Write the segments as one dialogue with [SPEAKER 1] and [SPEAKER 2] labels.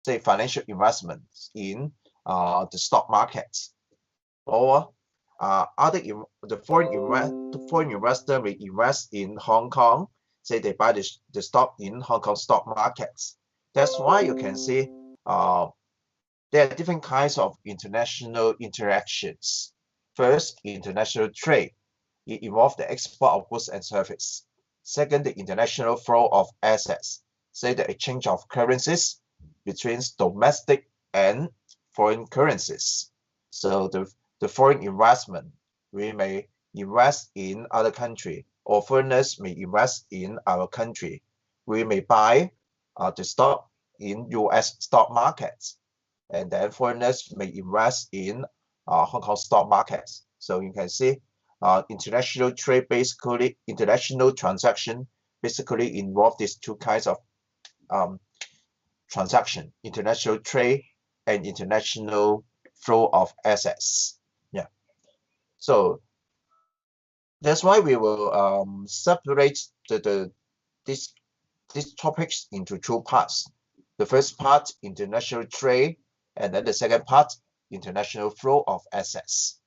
[SPEAKER 1] say financial investments in the stock markets, or the foreign investor may invest in Hong Kong, say they buy the stock in Hong Kong stock markets. That's why you can see there are different kinds of international interactions. First, international trade. It involves the export of goods and services. Second, the international flow of assets, say the exchange of currencies between domestic and foreign currencies. So the foreign investment, we may invest in other country, or foreigners may invest in our country. We may buy the stock in US stock markets, and then foreigners may invest in Hong Kong stock markets. So you can see international trade, basically international transaction basically involve these two kinds of transaction: international trade and international flow of assets. Yeah. So that's why we will separate these topics into two parts. The first part, international trade, and then the second part, international flow of assets.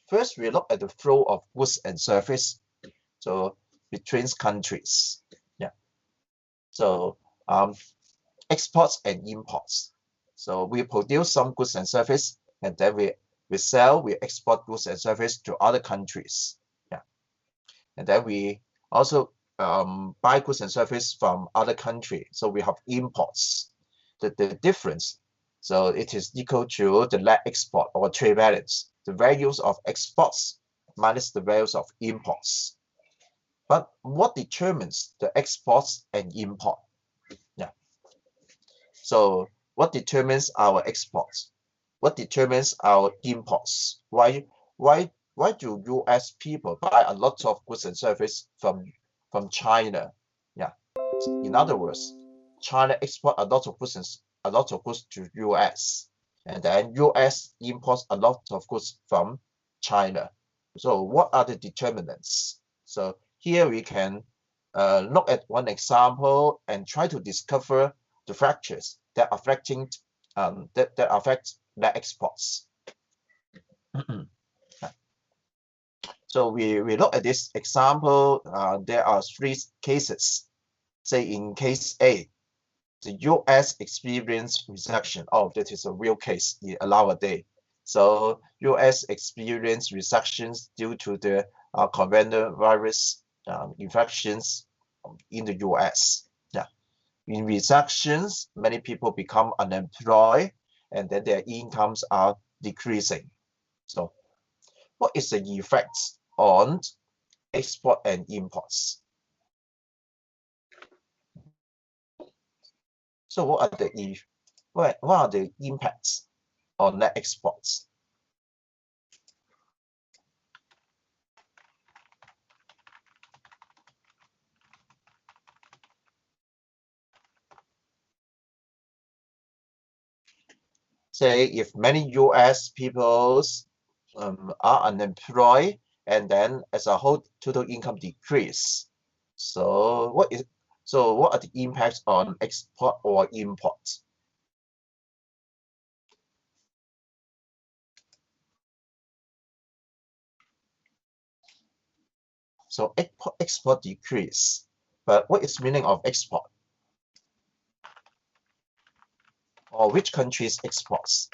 [SPEAKER 1] First, we look at the flow of goods and service, so between countries. Yeah. So exports and imports. So we produce some goods and service, and then we export goods and service to other countries. Yeah. And then we also buy goods and service from other countries. So we have imports. The difference, so it is equal to the net export or trade balance, the values of exports minus the values of imports. But what determines the exports and import? Yeah. So what determines our exports? What determines our imports? Why do US people buy a lot of goods and service from China? Yeah. In other words, China export a lot of goods to US, and then US imports a lot of goods from China. So what are the determinants? So here we can look at one example and try to discover the factors that affect the exports. So we look at this example. There are three cases. Say in case A, the US experienced recession. Oh, that is a real case nowadays. So US experienced recessions due to the coronavirus infections in the US. Yeah. In recessions, many people become unemployed, and then their incomes are decreasing. So what is the effect on export and imports? So what are the impacts on net exports? Say if many US people are unemployed, and then as a whole total income decrease. So what are the impacts on export or import? So export decrease. But what is meaning of export? Or which countries exports?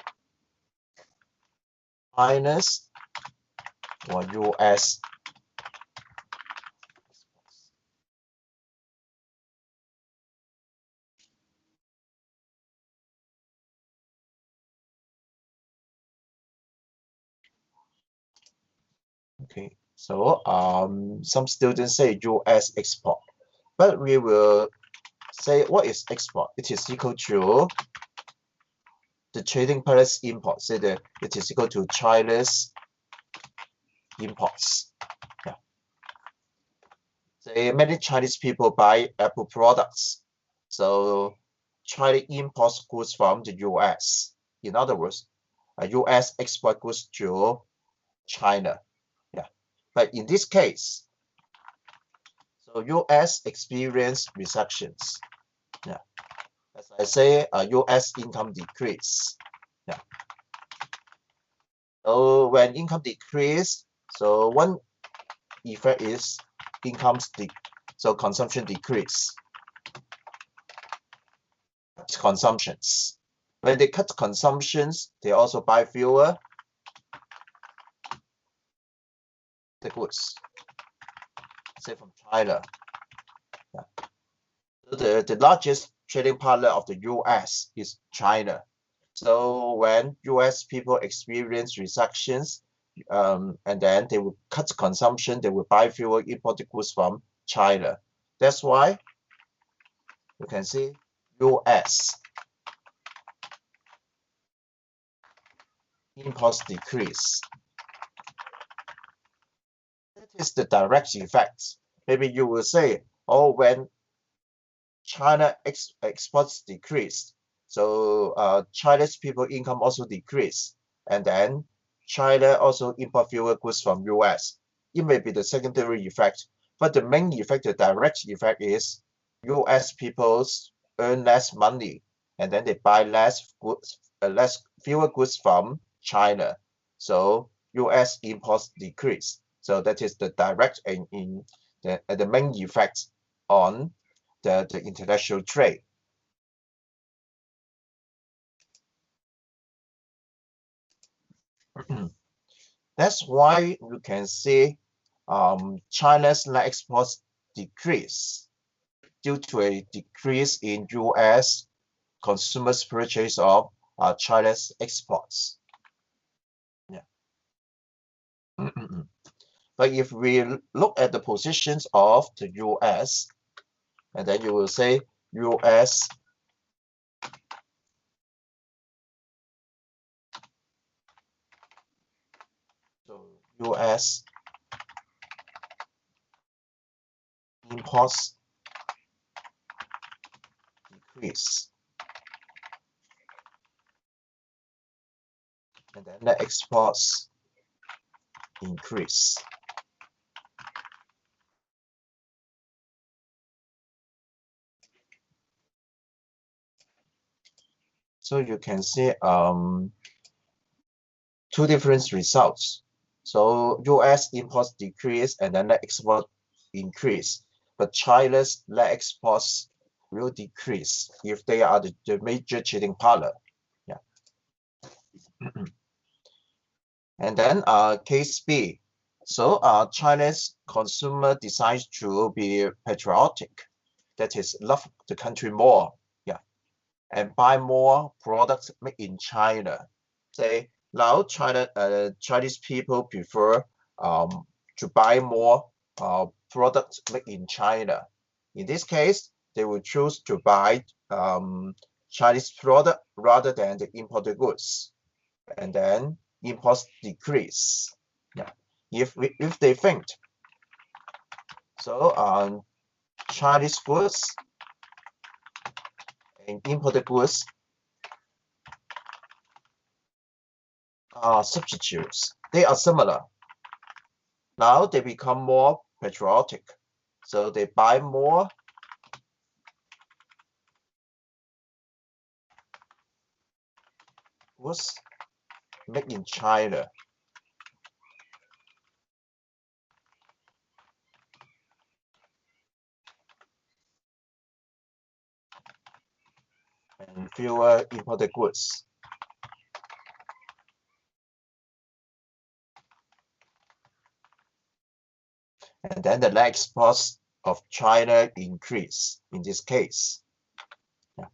[SPEAKER 1] China's or US? Okay, so some students say US export, but we will say what is export? It is equal to the trading price import. Say that it is equal to China's imports. Yeah. Say many Chinese people buy Apple products, so China imports goods from the US. In other words, US export goods to China. Yeah. But in this case, so So US experienced recessions. Yeah. As I say, US income decrease. Yeah. So when income decrease, so one effect is so consumption decrease. Consumptions. When they cut consumptions, they also buy fewer the goods. Say from China. Yeah. The largest trading partner of the US is China. So when US people experience recessions, and then they will cut consumption, they will buy fewer imported goods from China. That's why you can see US imports decrease. That is the direct effect. Maybe you will say, oh, when China exports decrease, so Chinese people income also decrease, and then China also import fewer goods from US. It may be the secondary effect, but the main effect, the direct effect is US people earn less money, and then they buy less goods, fewer goods from China. So US imports decrease. So that is the direct and in the main effect on the international trade. That's why you can see China's net exports decrease due to a decrease in US consumers' purchase of China's exports. Yeah. But if we look at the positions of the US, and then you will say US US imports decrease, and then the exports increase. So you can see two different results. So US imports decrease and then the export increase, but China's net exports will decrease if they are the major trading partner. Yeah. And then case B. So China's consumer decides to be patriotic, that is, love the country more, yeah, and buy more products made in China. Say now Chinese people prefer to buy more products made in China. In this case, they will choose to buy Chinese product rather than the imported goods, and then imports decrease. Yeah, if they think so, Chinese goods and imported goods are substitutes. They are similar. Now they become more patriotic, so they buy more goods made in China. And fewer imported goods. And then the net exports of China increase in this case. Yeah.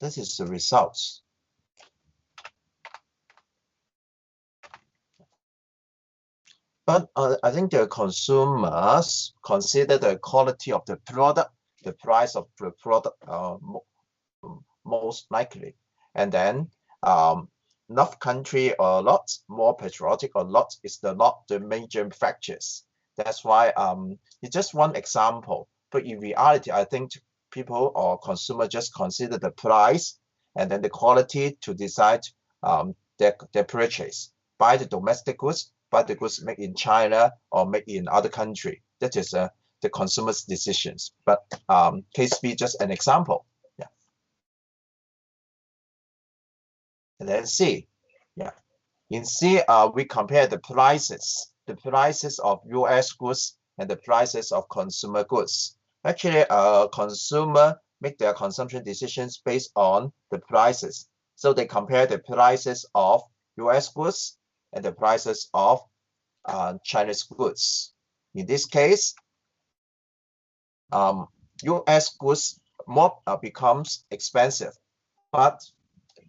[SPEAKER 1] This is the results. But I think the consumers consider the quality of the product, the price of the product most likely. And then North country or not more patriotic or not is not the major factors. That's why it's just one example. But in reality, I think people or consumer just consider the price and then the quality to decide their purchase. Buy the domestic goods, buy the goods made in China or made in other country. That is the consumer's decisions. But case B just an example. Yeah. And then C. Yeah. In C, we compare the prices of U.S. goods and the prices of consumer goods. Actually, consumer make their consumption decisions based on the prices. So they compare the prices of U.S. goods and the prices of Chinese goods. In this case, U.S. goods more becomes expensive, but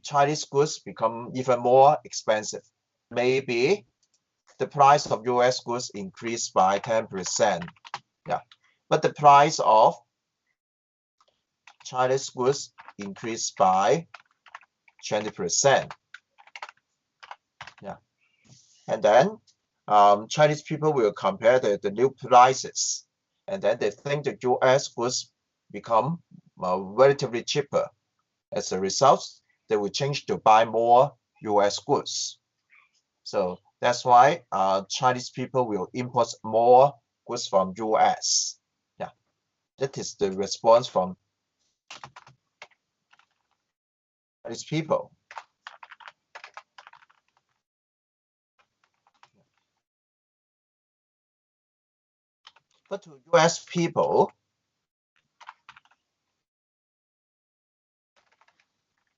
[SPEAKER 1] Chinese goods become even more expensive. Maybe the price of U.S. goods increased by 10%. Yeah, but the price of Chinese goods increased by 20%. Yeah, and then Chinese people will compare the new prices, and then they think the U.S. goods become relatively cheaper. As a result, they will change to buy more U.S. goods. So that's why Chinese people will import more goods from U.S. Yeah, that is the response from Chinese people. But to U.S. people,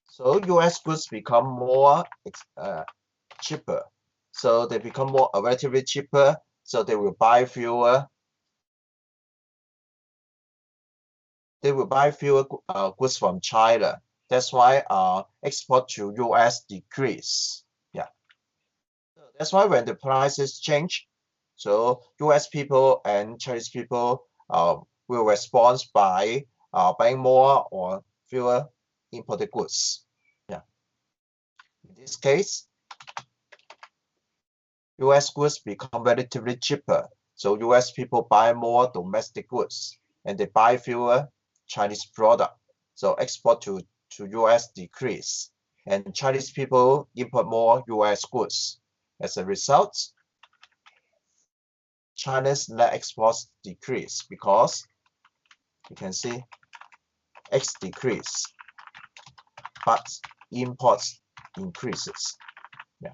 [SPEAKER 1] so U.S. goods become more cheaper. So they become more relatively cheaper. So they will buy fewer. They will buy fewer goods from China. That's why export to U.S. decrease. Yeah. So that's why when the prices change, so U.S. people and Chinese people will respond by buying more or fewer imported goods. Yeah. In this case, U.S. goods become relatively cheaper. So U.S. people buy more domestic goods and they buy fewer Chinese product. So export to U.S. decrease. And Chinese people import more U.S. goods. As a result, China's net exports decrease because you can see X decrease, but imports increases. Yeah.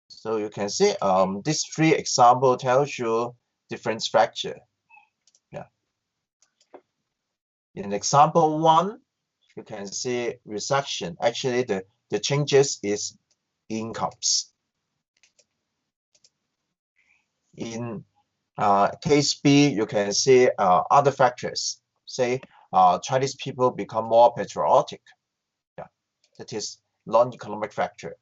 [SPEAKER 1] So you can see this three example tells you different structure. Yeah. In example 1, you can see reduction. Actually, the changes is incomes. In case B, you can see other factors. Say Chinese people become more patriotic. Yeah, that is non-economic factor.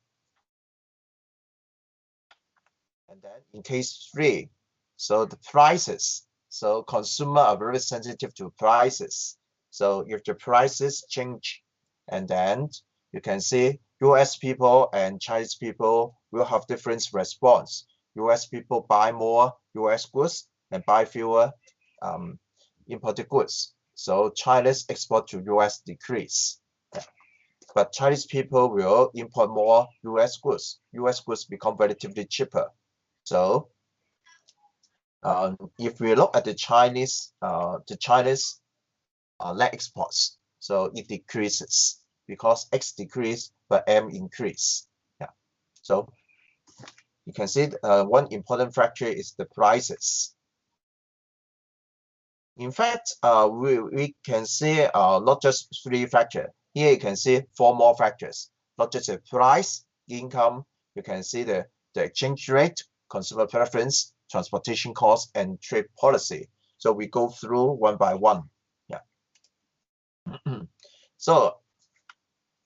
[SPEAKER 1] And then in case 3, so the prices. So consumer are very sensitive to prices. So if the prices change, and then you can see US people and Chinese people will have different response. US people buy more US goods and buy fewer imported goods. So China's export to US decrease. Yeah. But Chinese people will import more US goods. US goods become relatively cheaper. So if we look at the Chinese net exports, so it decreases because X decrease but M increase. Yeah. So you can see one important factor is the prices. In fact, we can see not just 3 factors. Here you can see 4 more factors. Not just the price, income. You can see the exchange rate, consumer preference, transportation costs, and trade policy. So we go through one by one. Yeah. So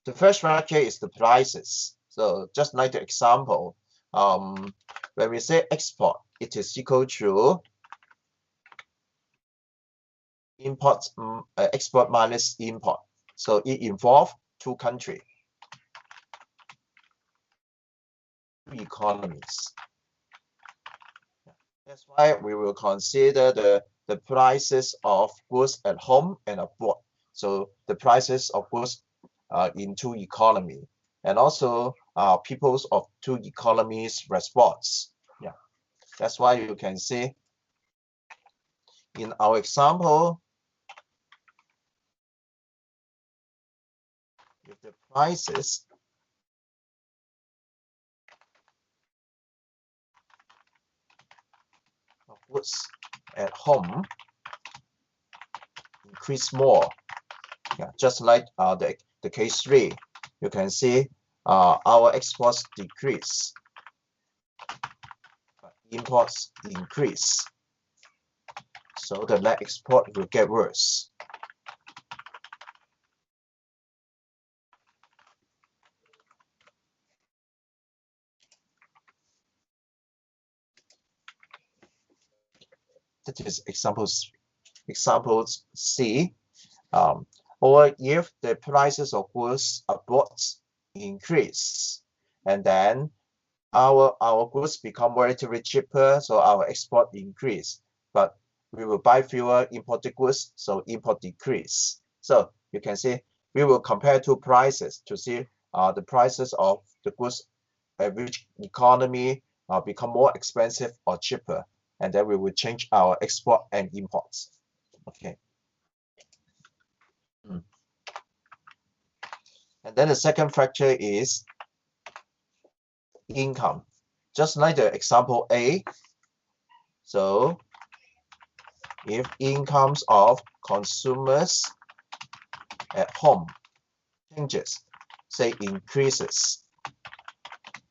[SPEAKER 1] the first factor is the prices. So just like the example, when we say export, it is equal to import, export minus import. So it involves 2 countries, 2 economies. That's why we will consider the prices of goods at home and abroad. So the prices of goods in two economy, and also peoples of two economies response. Yeah, that's why you can see in our example, if the prices of goods at home increase more, yeah, just like the case 3, you can see our exports decrease, but imports increase. So the net export will get worse. That is examples C. Or if the prices of goods abroad increase, and then our goods become relatively cheaper, so our export increase, but we will buy fewer imported goods, so import decrease. So you can see we will compare two prices to see the prices of the goods at which economy become more expensive or cheaper, and then we will change our export and imports. Okay. And then the second factor is income, just like the example A. So if incomes of consumers at home changes, say increases,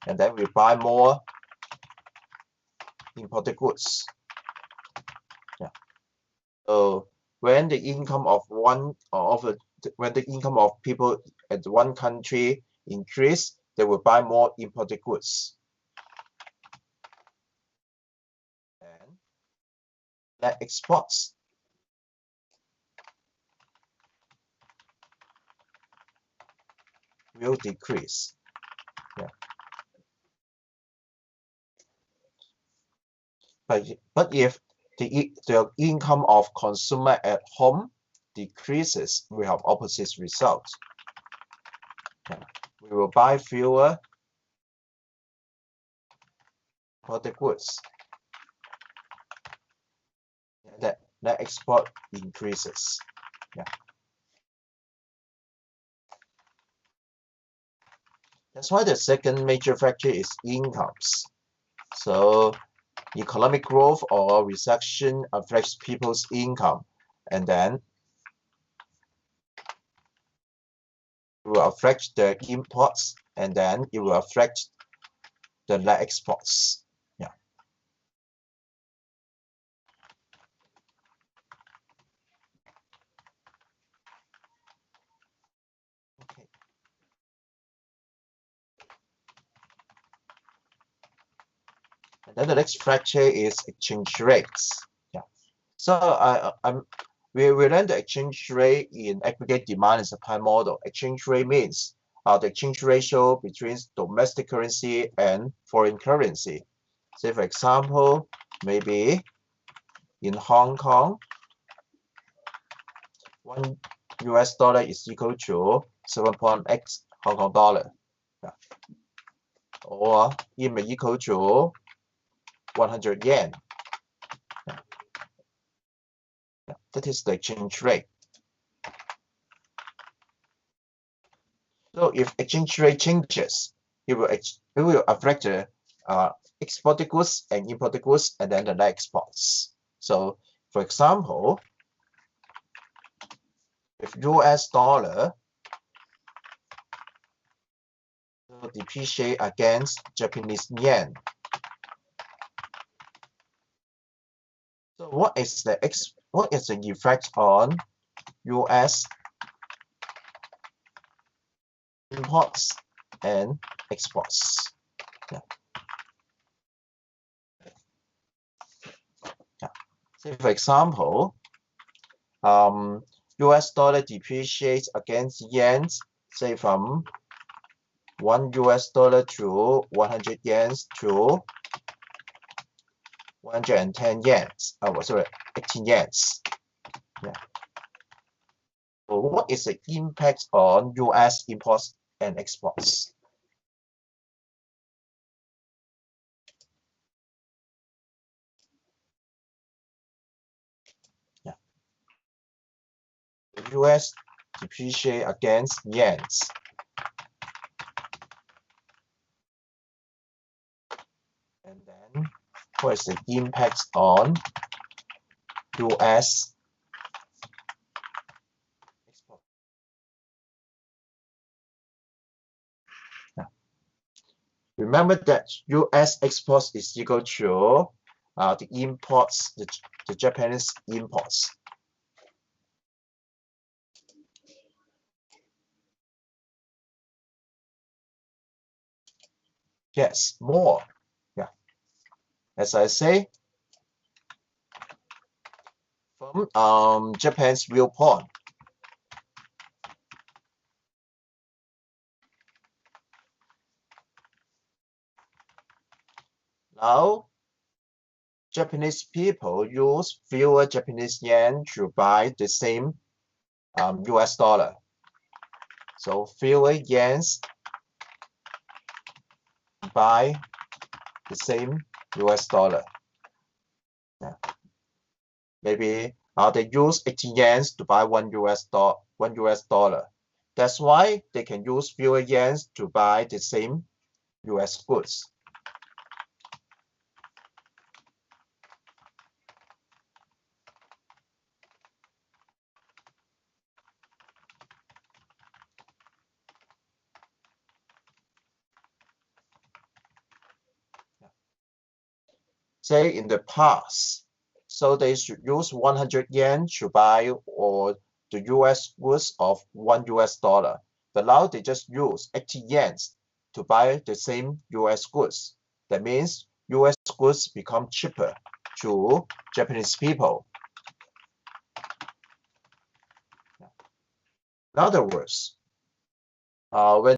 [SPEAKER 1] and then we buy more imported goods. Yeah. So when the income of when the income of people at one country increase, they will buy more imported goods. And net exports will decrease. Yeah. But if the income of consumer at home decreases, we have opposite results. Yeah. We will buy fewer imported goods. That export increases. Yeah. That's why the second major factor is incomes. So economic growth or recession affects people's income, and then it will affect the imports, and then it will affect the net exports. Yeah. Okay. And then the next factor is exchange rates. Yeah. So we learned the exchange rate in aggregate demand and supply model. Exchange rate means the exchange ratio between domestic currency and foreign currency. Say for example, maybe in Hong Kong, $1 is equal to 7.x Hong Kong dollar. Yeah. Or it may equal to 100 yen. Yeah. Yeah. That is the exchange rate. So if exchange rate changes, it will affect the exported goods and imported goods, and then the net exports. So for example, if US dollar depreciate against Japanese yen, so what is the effect on US imports and exports? Yeah. Yeah. Say for example, US dollar depreciates against yen, say from $1 to 100 yen to 110 yen. Oh, sorry, 18 yen. Yeah. So what is the impact on US imports and exports? Yeah. The US depreciate against yens. And then what is the impact on US export? Yeah. Remember that US exports is equal to the imports, the Japanese imports. Yes, more. Yeah. As I say, from Japan's viewpoint, now Japanese people use fewer Japanese yen to buy the same US dollar. So fewer yens buy the same US dollar. Yeah. Maybe they use 80 yens to buy one US dollar. That's why they can use fewer yens to buy the same US goods. Say in the past, so they should use 100 yen to buy or the US goods of one US dollar. But now they just use 80 yens to buy the same US goods. That means US goods become cheaper to Japanese people. In other words, when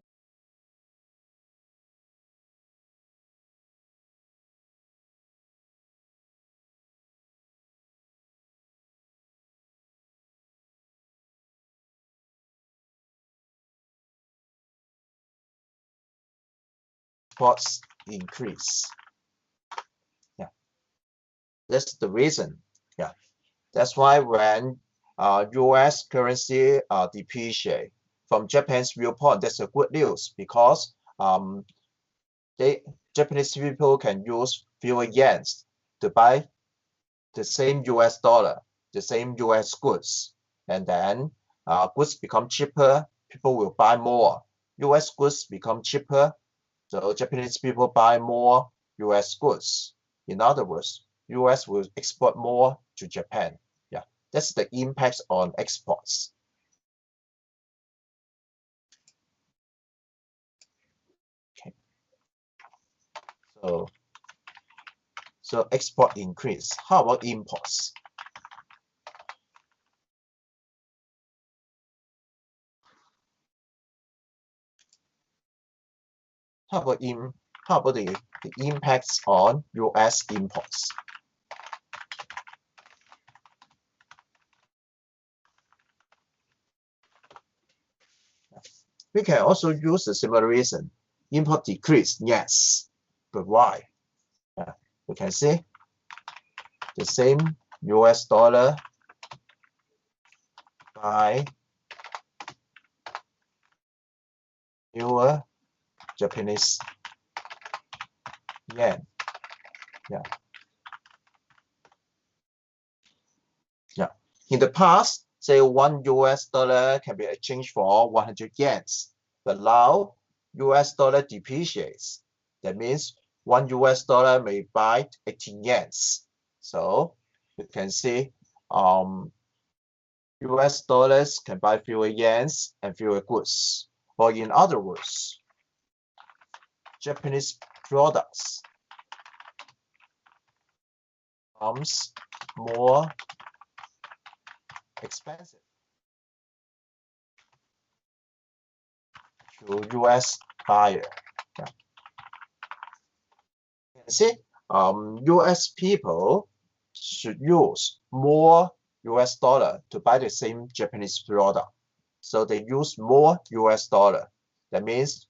[SPEAKER 1] exports increase, yeah, that's the reason. Yeah, that's why when US currency depreciate, from Japan's viewpoint, that's a good news because Japanese people can use fewer yens to buy the same US dollar, the same US goods, and then goods become cheaper, people will buy more. US goods become cheaper, so Japanese people buy more US goods. In other words, US will export more to Japan. Yeah, that's the impact on exports. Okay. So export increase. How about imports? How about the impacts on US imports? We can also use a similar reason. Import decrease, yes, but why? We can see the same US dollar by fewer Japanese yen. Yeah. Yeah. In the past, say one US dollar can be exchanged for 100 yens, but now US dollar depreciates. That means one US dollar may buy 18 yens. So you can see US dollars can buy fewer yens and fewer goods. Or in other words, Japanese products becomes more expensive to US buyer. Yeah. You can see US people should use more US dollar to buy the same Japanese product. so they use more US dollar. That means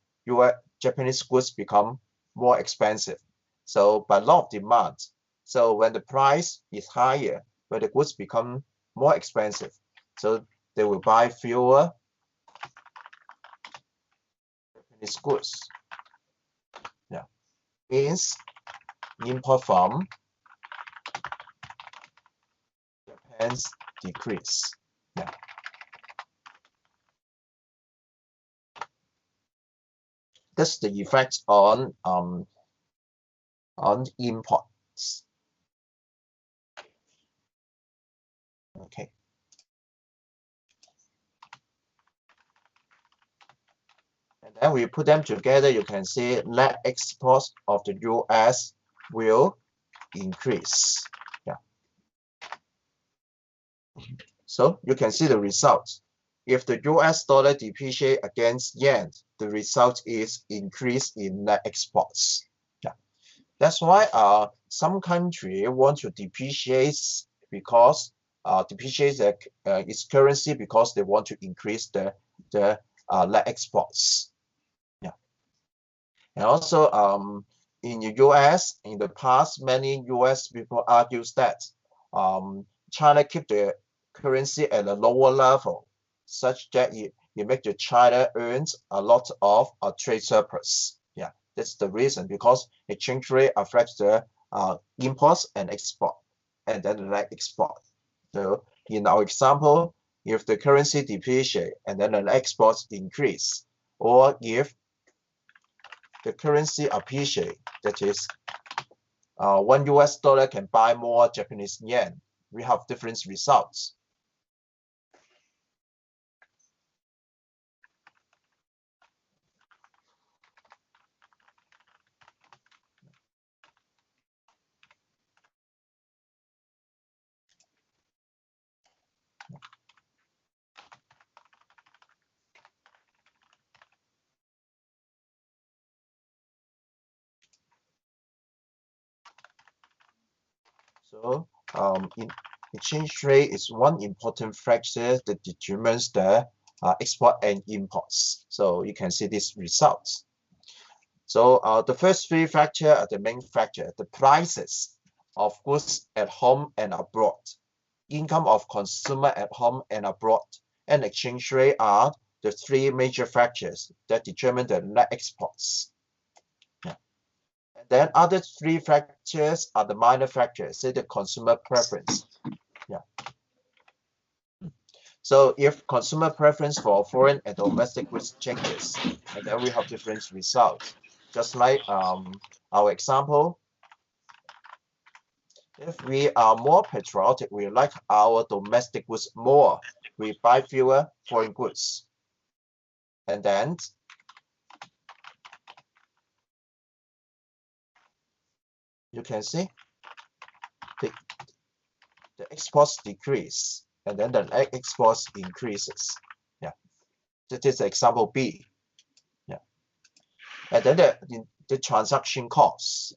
[SPEAKER 1] Japanese goods become more expensive. So by law of demand, so when the price is higher, when the goods become more expensive, so they will buy fewer Japanese goods. Yeah, means import from Japan's decrease. Yeah. That's the effect on imports. Okay. And then we put them together, you can see net exports of the US will increase. Yeah. So you can see the result. If the US dollar depreciate against yen, the result is increase in net exports. Yeah. That's why some country want to depreciate because depreciate its currency because they want to increase the net exports. Yeah. And also in the US, in the past, many US people argues that China keep the currency at a lower level, such that it make the China earns a lot of trade surplus. Yeah, that's the reason, because exchange rate affects the imports and export, and then the net export. So in our example, if the currency depreciate and then the exports increase, or if the currency appreciate, that is, 1 US dollar can buy more Japanese yen, we have different results. So exchange rate is one important factor that determines the export and imports. So you can see these results. So the first three factors are the main factor: the prices of goods at home and abroad, income of consumer at home and abroad, and exchange rate are the three major factors that determine the net exports. Yeah. And then other three factors are the minor factors, say the consumer preference. Yeah. So if consumer preference for foreign and domestic goods changes, and then we have different results. Just like our example, if we are more patriotic, we like our domestic goods more, we buy fewer foreign goods. And then you can see the exports decrease, and then the exports increases. Yeah, that is example B. Yeah, and then the transaction costs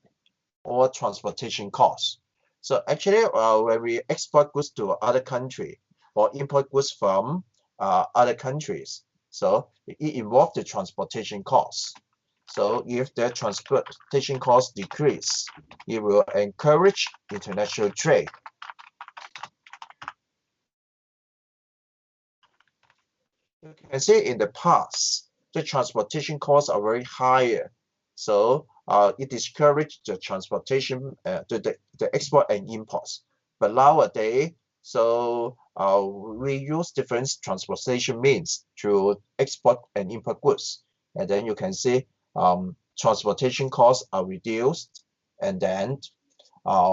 [SPEAKER 1] or transportation costs. So actually, when we export goods to other country or import goods from other countries, so it involves the transportation costs. So if the transportation costs decrease, it will encourage international trade. You can see in the past, the transportation costs are very higher. So it discouraged the transportation, the export and imports. But nowadays, so we use different transportation means to export and import goods. And then you can see transportation costs are reduced, and then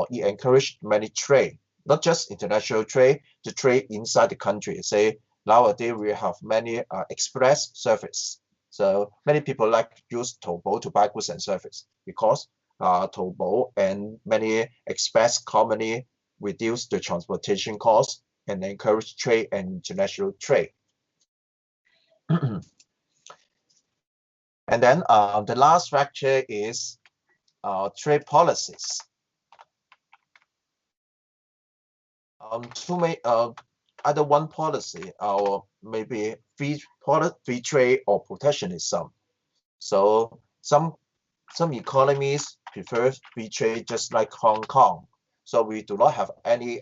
[SPEAKER 1] it encouraged many trade, not just international trade, the trade inside the country. Say nowadays we have many express service. So many people like use Taobao to buy goods and service because Taobao and many express company reduce the transportation costs and encourage trade and international trade. And then the last factor is trade policies. Either one policy or maybe free trade or protectionism. So some economies prefer free trade, just like Hong Kong. So we do not have any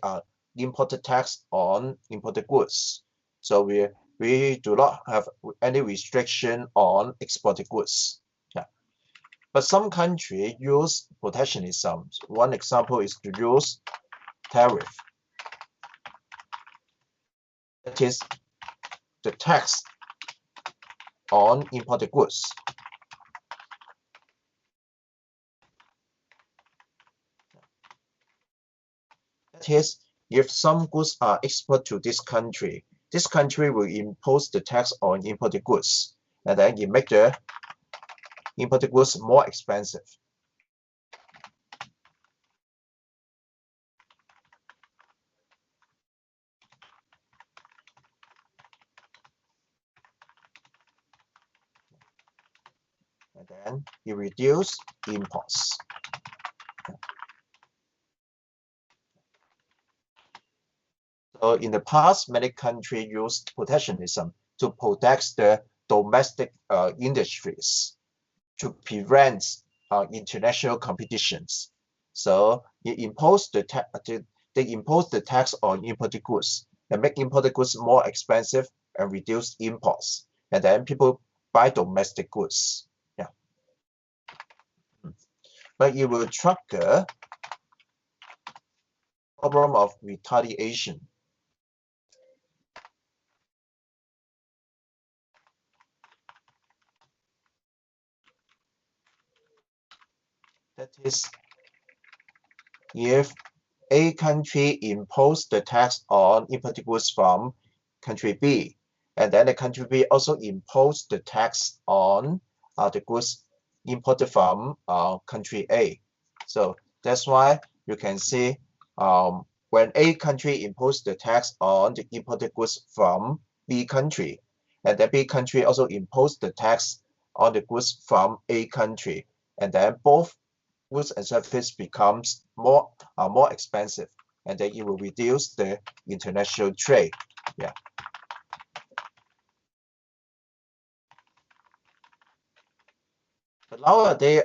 [SPEAKER 1] imported tax on imported goods. So we do not have any restriction on exported goods. Yeah. But some countries use protectionism. One example is to use tariff. That is the tax on imported goods. That is, if some goods are exported to this country will impose the tax on imported goods, and then it makes the imported goods more expensive. And then you reduce imports. So in the past, many countries used protectionism to protect the domestic industries, to prevent international competitions. So they impose the tax on imported goods and make imported goods more expensive and reduce imports. And then people buy domestic goods. Yeah. But it will trigger problem of retaliation. That is, if A country impose the tax on imported goods from country B, and then the country B also impose the tax on the goods imported from country A. So that's why you can see when A country impose the tax on the imported goods from B country, and then B country also impose the tax on the goods from A country, and then both goods and services becomes more expensive, and then it will reduce the international trade. Yeah. But nowadays,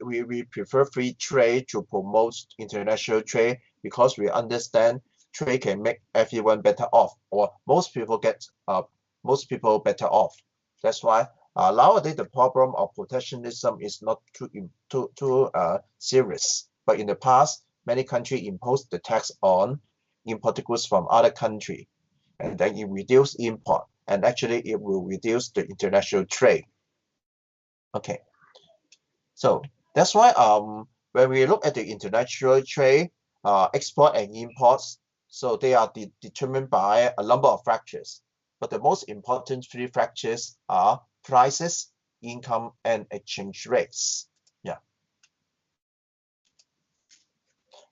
[SPEAKER 1] we prefer free trade to promote international trade because we understand trade can make everyone better off, or most people better off. That's why nowadays the problem of protectionism is not too serious. But in the past, many countries imposed the tax on imported goods from other countries, and then it reduced import, and actually it will reduce the international trade. Okay. So that's why when we look at the international trade, export and imports, so they are determined by a number of factors. But the most important three factors are prices, income, and exchange rates. Yeah.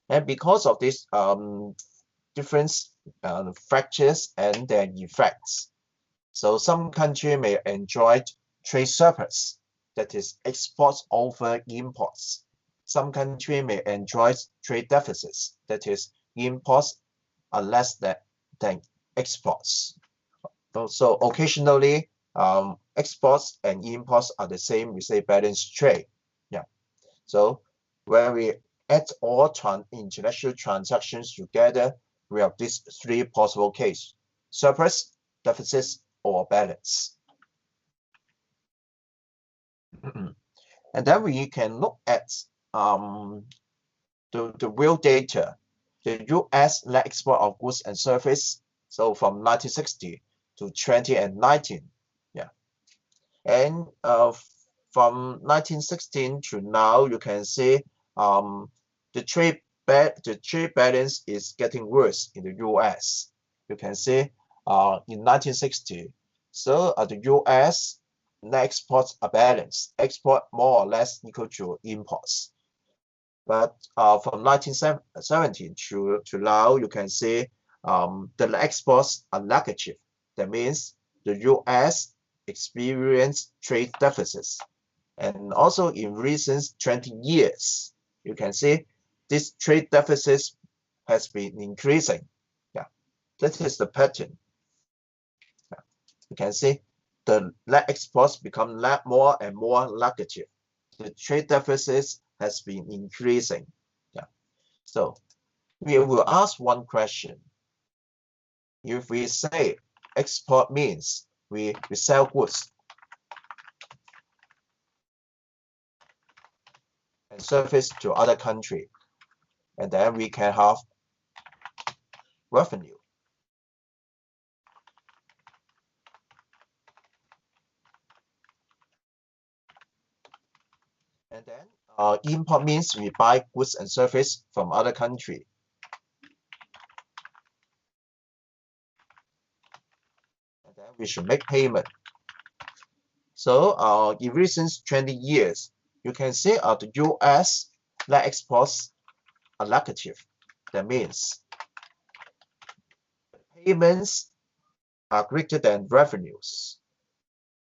[SPEAKER 1] And because of these different factors and their effects, so some countries may enjoy trade surplus, that is exports over imports. Some countries may enjoy trade deficits, that is imports are less than exports. So occasionally, exports and imports are the same, we say balanced trade. Yeah. So when we add all international transactions together, we have these three possible cases: surplus, deficits, or balance. And then we can look at the real data. The U.S. net export of goods and services, so from 1960 to 2019, yeah. And from 1916 to now, you can see the trade balance is getting worse in the U.S. You can see in 1960, so the U.S. net exports are balanced, export more or less equal to imports. But from 1917 to now, you can see the exports are negative. That means the U.S. experienced trade deficits. And also in recent 20 years, you can see this trade deficit has been increasing. Yeah, that is the pattern. Yeah. you can see the net exports become more and more negative. The trade deficit has been increasing. Yeah. So we will ask one question. If we say export means we sell goods and service to other country, and then we can have revenue. And then import means we buy goods and service from other country. And then we should make payment. So in recent 20 years, you can see the US net exports are negative. That means payments are greater than revenues.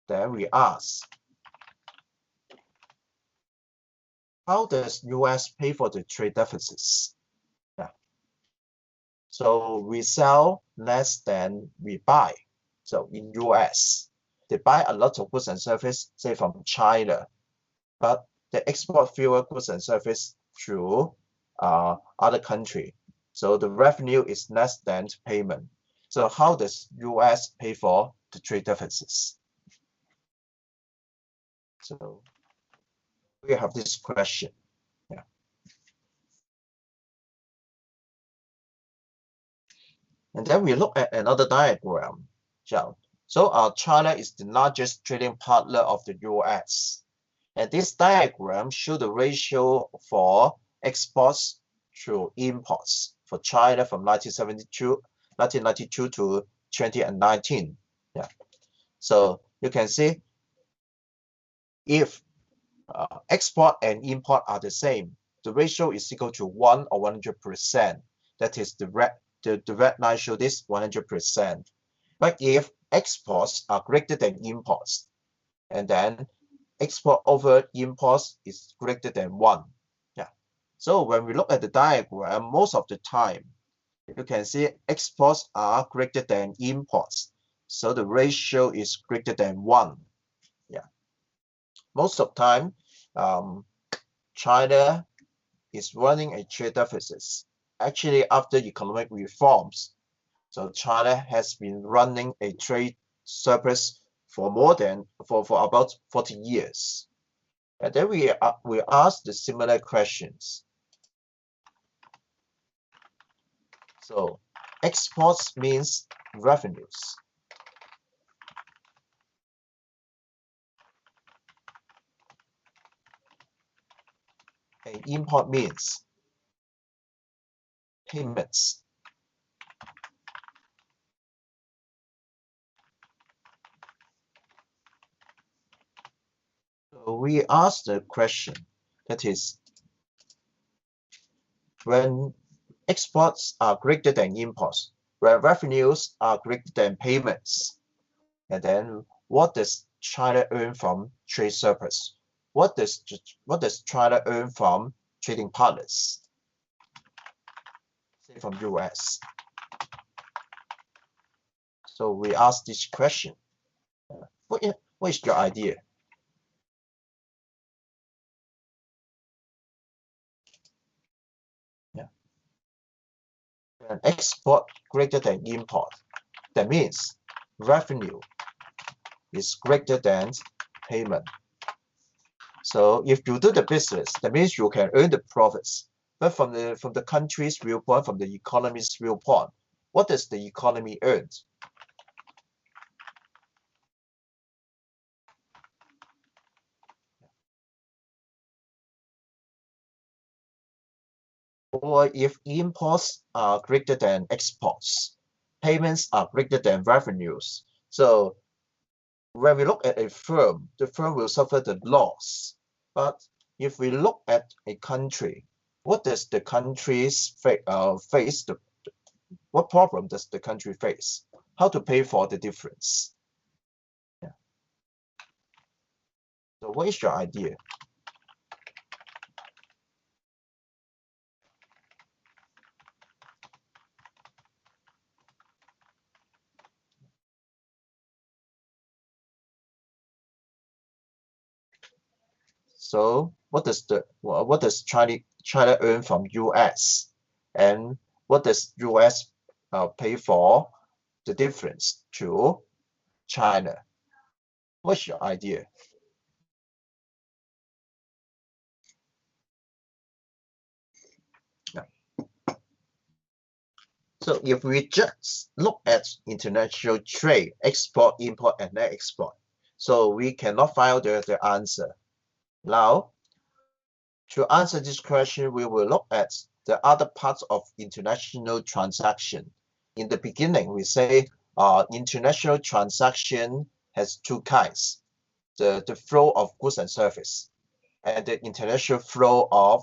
[SPEAKER 1] Then we ask, how does US pay for the trade deficits? Yeah. So we sell less than we buy. So in US, they buy a lot of goods and service, say from China, but they export fewer goods and service through other country. So the revenue is less than payment. So how does US pay for the trade deficits? So we have this question. Yeah. And then we look at another diagram. So China is the largest trading partner of the US. And this diagram shows the ratio for exports to imports for China from 1992 to 2019. Yeah. So you can see if export and import are the same, the ratio is equal to 1 or 100%. That is the red line shows this 100%. But if exports are greater than imports, and then export over imports is greater than 1. Yeah. So when we look at the diagram, most of the time, you can see exports are greater than imports. So the ratio is greater than 1. Yeah. Most of the time, China is running a trade deficit. Actually, after economic reforms, so China has been running a trade surplus for about 40 years. And then we ask the similar questions. So exports means revenues. And import means payments. So we ask the question, that is, when exports are greater than imports, when revenues are greater than payments, and then what does China earn from trade surplus? What does China earn from trading partners? Say from US. So we ask this question. What is your idea? Yeah. When export greater than import, that means revenue is greater than payment. So if you do the business, that means you can earn the profits. But from the country's viewpoint, from the economy's viewpoint, what does the economy earn? Or if imports are greater than exports, payments are greater than revenues. So when we look at a firm, the firm will suffer the loss. But if we look at a country, what does the country face? What problem does the country face? How to pay for the difference? Yeah. So what is your idea? So what does China earn from US, and what does US pay for the difference to China? What's your idea? So if we just look at international trade, export, import, and net export, so we cannot find the answer. Now, to answer this question, we will look at the other parts of international transaction. In the beginning, we say international transaction has two kinds: the flow of goods and service, and the international flow of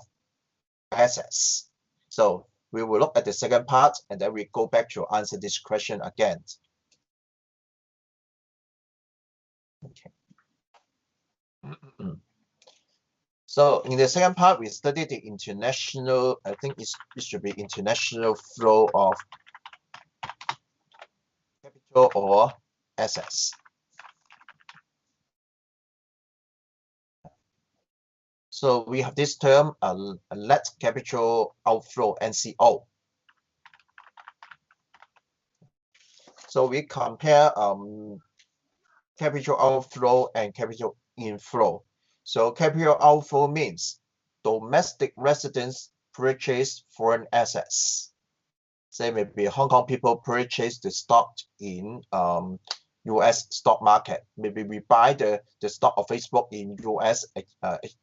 [SPEAKER 1] assets. So we will look at the second part, and then we go back to answer this question again. Okay. So in the second part, we study the international, I think it should be international flow of capital or assets. So we have this term, net capital outflow, NCO. So we compare capital outflow and capital inflow. So capital outflow means domestic residents purchase foreign assets. Say maybe Hong Kong people purchase the stock in US stock market. Maybe we buy the stock of Facebook in US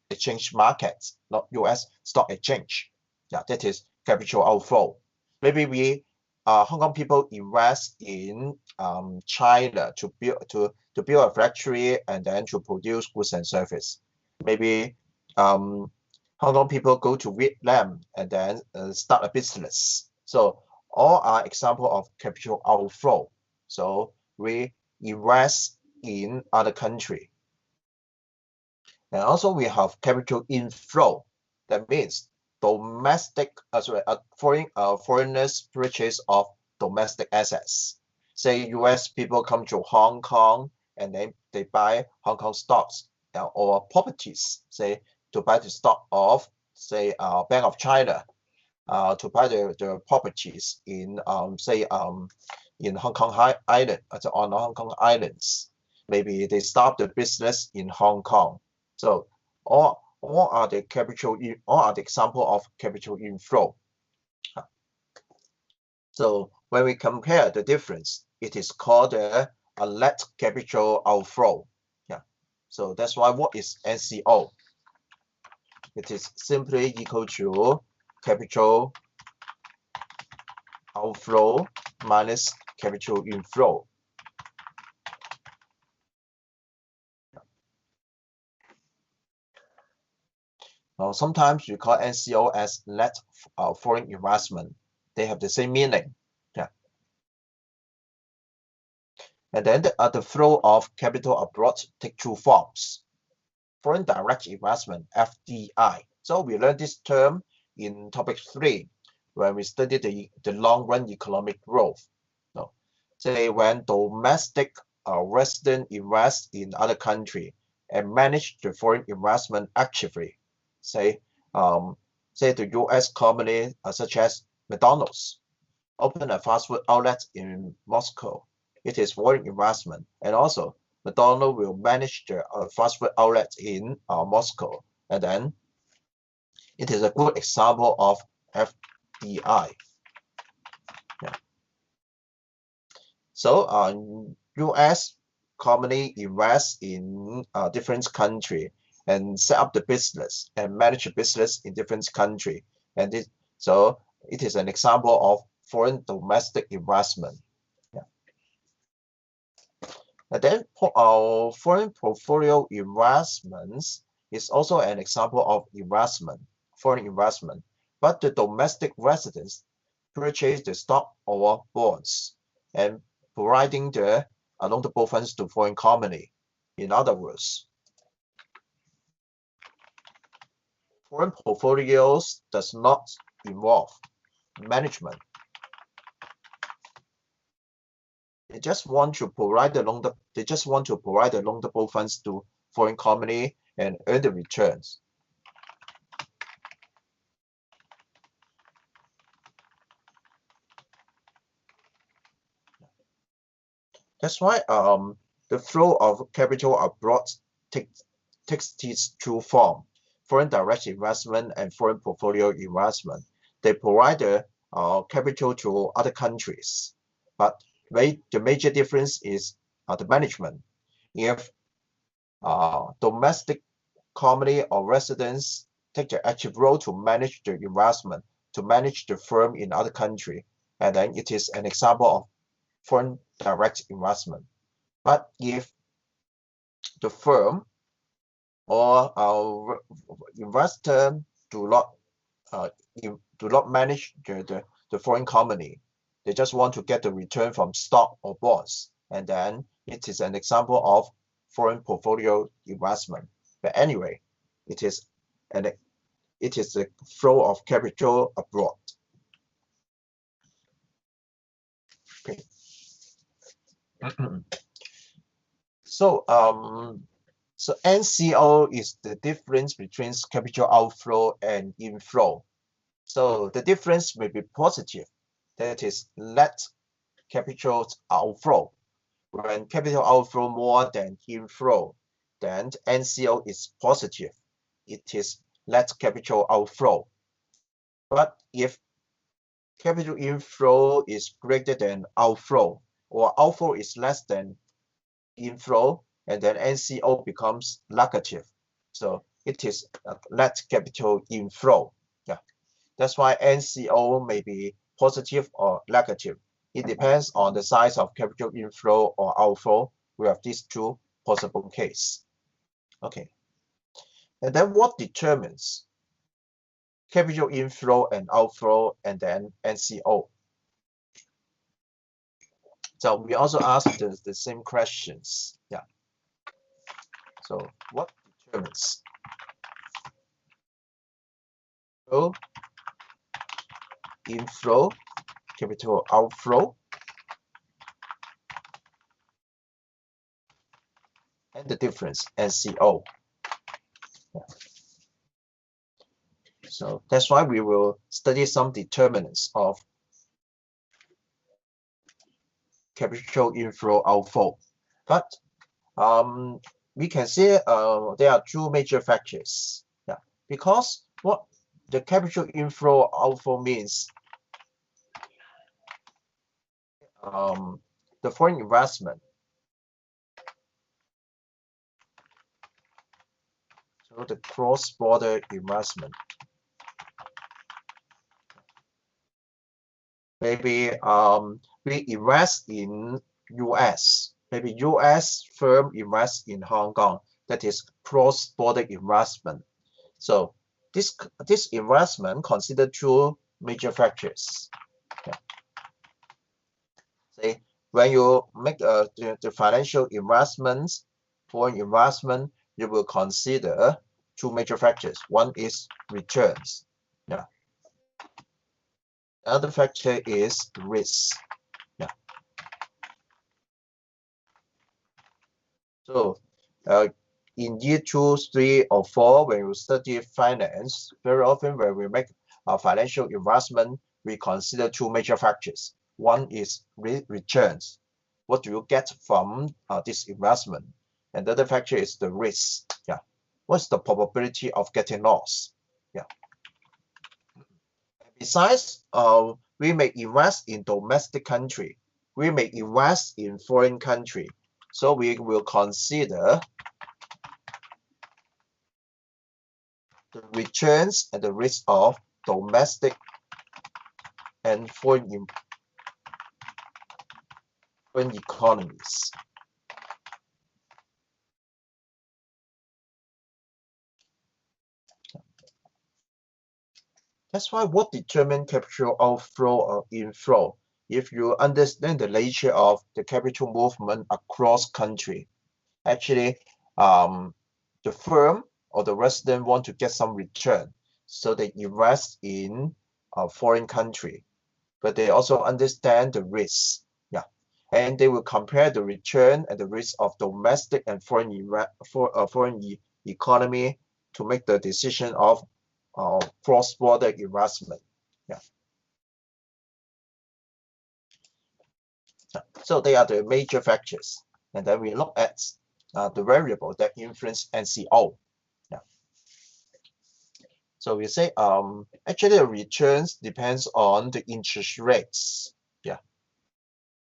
[SPEAKER 1] exchange market, not US stock exchange. Yeah, that is capital outflow. Maybe we Hong Kong people invest in China to build a factory and then to produce goods and service. Maybe Hong Kong people go to Vietnam and then start a business. So all are example of capital outflow. So we invest in other country. And also we have capital inflow. That means domestic, foreigners purchase of domestic assets. Say US people come to Hong Kong and then they buy Hong Kong stocks or properties, say to buy the stock of, say, Bank of China, to buy the properties in, say, in Hong Kong Island, on Hong Kong Islands. Maybe they start the business in Hong Kong. So all are the example of capital inflow. So when we compare the difference, it is called a net capital outflow. Yeah. So that's why what is NCO? It is simply equal to capital outflow minus capital inflow. Now, sometimes we call NCO as net foreign investment. They have the same meaning. Yeah. And then the flow of capital abroad take two forms. Foreign direct investment, FDI. So we learned this term in topic 3, when we studied the long-run economic growth. So, say when domestic resident invest in other country and manage the foreign investment actively. Say the U.S. company such as McDonald's open a fast food outlet in Moscow. It is foreign investment, and also McDonald's will manage the fast food outlet in Moscow, and then it is a good example of FDI. Yeah. So U.S. company invest in different country and set up the business and manage the business in different country, and so it is an example of foreign domestic investment. Yeah. And then foreign portfolio investments is also an example of foreign investment, but the domestic residents purchase the stock or bonds and providing the loanable funds to foreign company. In other words, foreign portfolios does not involve management. They just want to provide the loanable funds to foreign company and earn the returns. That's why the flow of capital abroad takes its true form. Foreign direct investment and foreign portfolio investment, they provide the capital to other countries. But the major difference is the management. If domestic company or residents take the active role to manage the investment, to manage the firm in other country, and then it is an example of foreign direct investment. But if the firm or our investor do not manage the foreign company, they just want to get the return from stock or bonds, and then it is an example of foreign portfolio investment. But anyway, it is the flow of capital abroad. Okay. So NCO is the difference between capital outflow and inflow. So the difference may be positive, that is net capital outflow. When capital outflow more than inflow, then NCO is positive. It is net capital outflow. But if capital inflow is greater than outflow, or outflow is less than inflow, and then NCO becomes negative. So it is net capital inflow. Yeah, that's why NCO may be positive or negative. It depends on the size of capital inflow or outflow. We have these two possible cases. Okay, and then what determines capital inflow and outflow and then NCO? So we also ask the same questions. Yeah. So what determines inflow, capital outflow, and the difference, NCO. Yeah. So that's why we will study some determinants of capital inflow, outflow. But we can say there are two major factors. Yeah, because what the capital inflow, outflow means, the foreign investment. So the cross-border investment. Maybe we invest in US. Maybe US firm invests in Hong Kong. That is cross-border investment. So this investment consider two major factors. Yeah. Say when you make the financial investments, foreign investment, you will consider two major factors. One is returns. Yeah. The other factor is risk. Yeah. So in year 2, 3, or 4, when we study finance, very often when we make a financial investment, we consider two major factors. One is returns. What do you get from this investment? And the other factor is the risk. Yeah. What's the probability of getting lost? Yeah. Besides, we may invest in domestic country. We may invest in foreign country. So we will consider the returns and the risk of domestic and foreign economies. That's why what determines capital outflow or inflow? If you understand the nature of the capital movement across country, actually the firm or the resident want to get some return, so they invest in a foreign country, but they also understand the risks. Yeah, and they will compare the return and the risk of domestic and foreign economy to make the decision of cross-border investment. Yeah. So they are the major factors. And then we look at the variable that influence NCO. Yeah. So we say actually the returns depends on the interest rates. Yeah.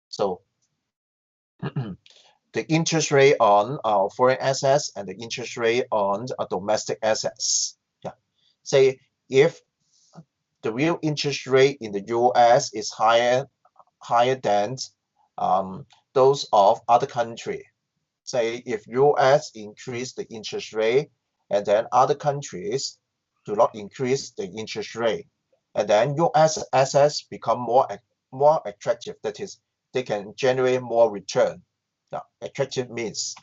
[SPEAKER 1] So the interest rate on foreign assets and the interest rate on domestic assets. Yeah. Say if the real interest rate in the US is higher than those of other country. Say if US increase the interest rate and then other countries do not increase the interest rate, and then US assets become more attractive. That is, they can generate more return. Now, attractive means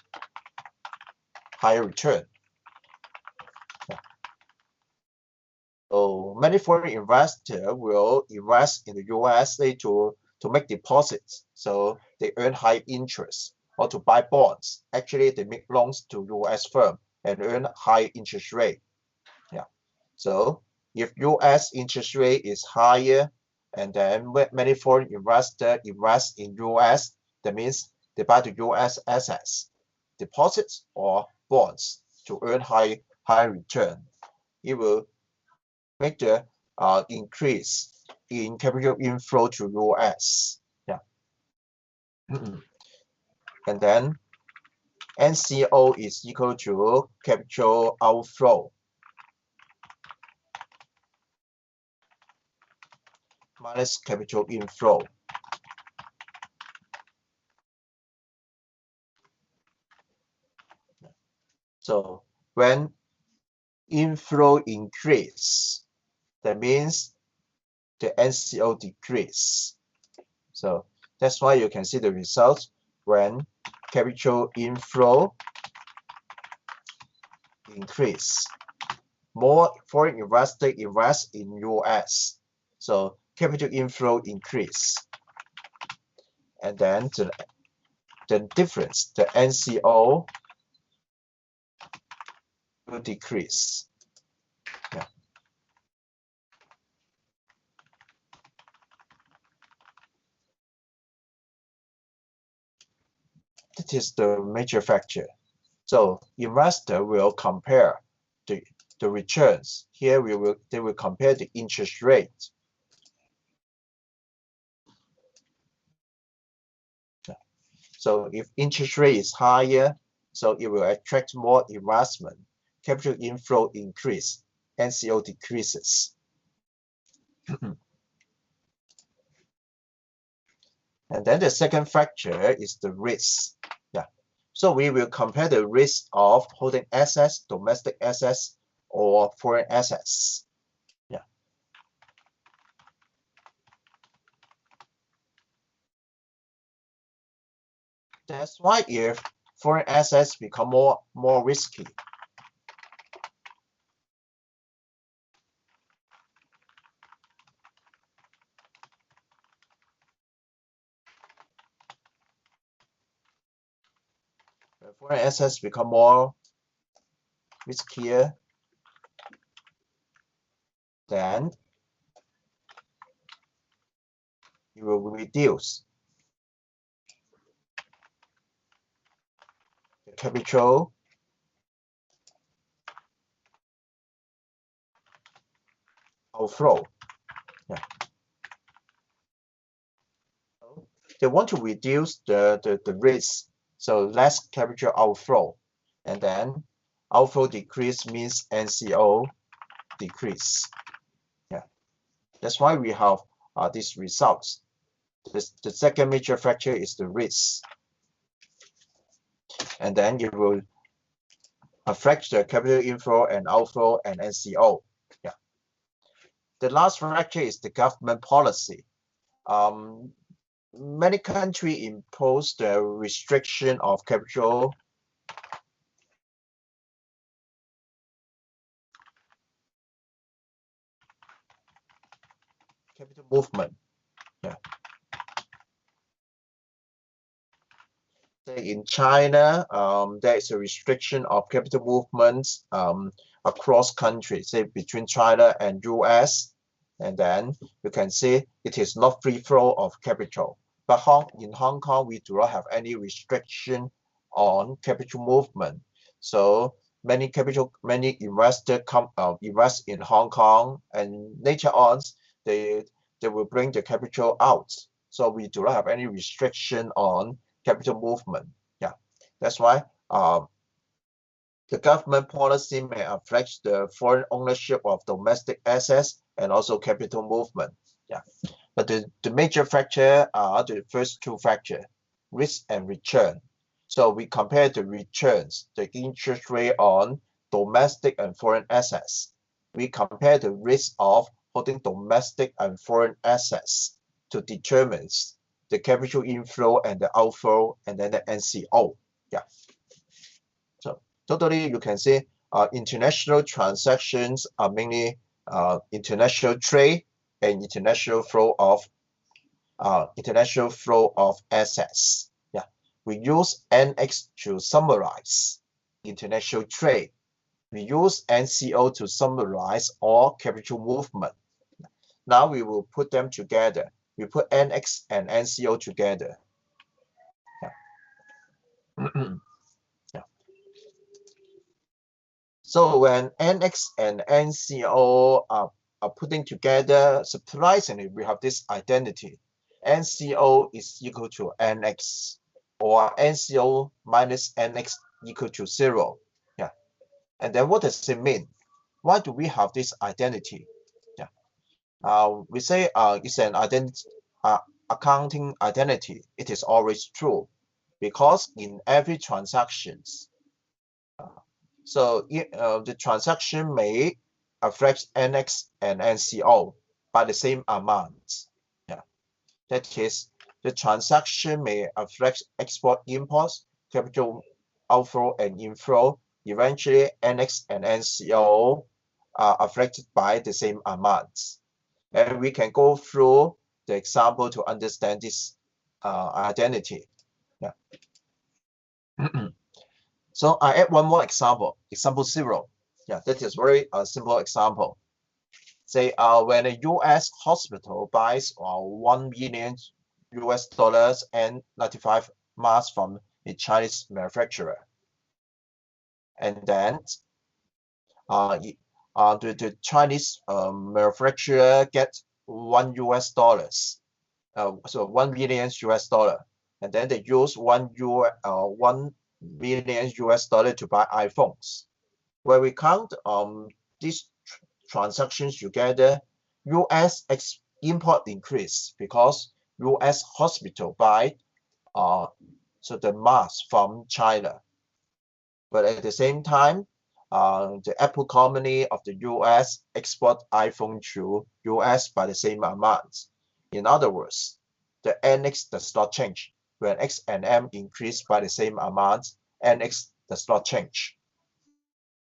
[SPEAKER 1] higher return. Yeah. So many foreign investors will invest in the USA to make deposits, so they earn high interest, or to buy bonds. Actually, they make loans to US firm and earn high interest rate. Yeah. So if US interest rate is higher, and then many foreign investors invest in US, that means they buy the US assets, deposits or bonds to earn high return. It will make the increase in capital inflow to US. Yeah. And then NCO is equal to capital outflow minus capital inflow. So when inflow increase, that means the NCO decrease. So that's why you can see the result when capital inflow increase. More foreign investors invest in US, so capital inflow increase. And then the difference, the NCO will decrease. Yeah. That is the major factor. So investor will compare the returns. Here they will compare the interest rate. So if interest rate is higher, so it will attract more investment. Capital inflow increase, NCO decreases. And then the second factor is the risk. Yeah. So we will compare the risk of holding assets, domestic assets, or foreign assets. Yeah. That's why if foreign assets become more risky, foreign assets become more riskier, then you will reduce the capital outflow. Yeah. They want to reduce the risk, so less capital outflow, and then outflow decrease means NCO decrease. Yeah, that's why we have these results. The second major factor is the risk, and then it will affect the capital inflow and outflow and NCO. Yeah. The last factor is the government policy. Many countries impose the restriction of capital movement. Yeah. in China, there is a restriction of capital movements across countries, say between China and US, and then you can see it is not free flow of capital. But in Hong Kong, we do not have any restriction on capital movement. So many investors invest in Hong Kong, and later on they will bring the capital out. So we do not have any restriction on capital movement. Yeah, that's why the government policy may affect the foreign ownership of domestic assets and also capital movement. Yeah, but the major factor are the first two factors, risk and return. So we compare the returns, the interest rate on domestic and foreign assets. We compare the risk of holding domestic and foreign assets to determine the capital inflow and the outflow, and then the NCO. Yeah. So totally, you can see international transactions are mainly international trade and international flow of assets. Yeah, we use NX to summarize international trade. We use NCO to summarize all capital movement. Now we will put them together. We put NX and NCO together. Yeah. Yeah. So when NX and NCO are putting together, surprisingly, we have this identity. NCO is equal to NX, or NCO minus NX equal to 0. Yeah. And then what does it mean? Why do we have this identity? Yeah. We say it's an accounting identity. It is always true because in every transactions, so the transaction may affect NX and NCO by the same amount. Yeah, that is, the transaction may affect export imports, capital outflow and inflow. Eventually, NX and NCO are affected by the same amounts. And we can go through the example to understand this identity. Yeah. So I add one more example, example 0. Yeah, that is very simple example. Say when a US hospital buys $1 million and 95 masks from a Chinese manufacturer, and then the Chinese manufacturer gets $1 so $1 million, and then they use $1 million to buy iPhones. When we count these transactions together, US import increase because US hospital buy so the mask from China. But at the same time, the Apple company of the US export iPhone to US by the same amount. In other words, the NX does not change. When X and M increase by the same amount, NX does not change.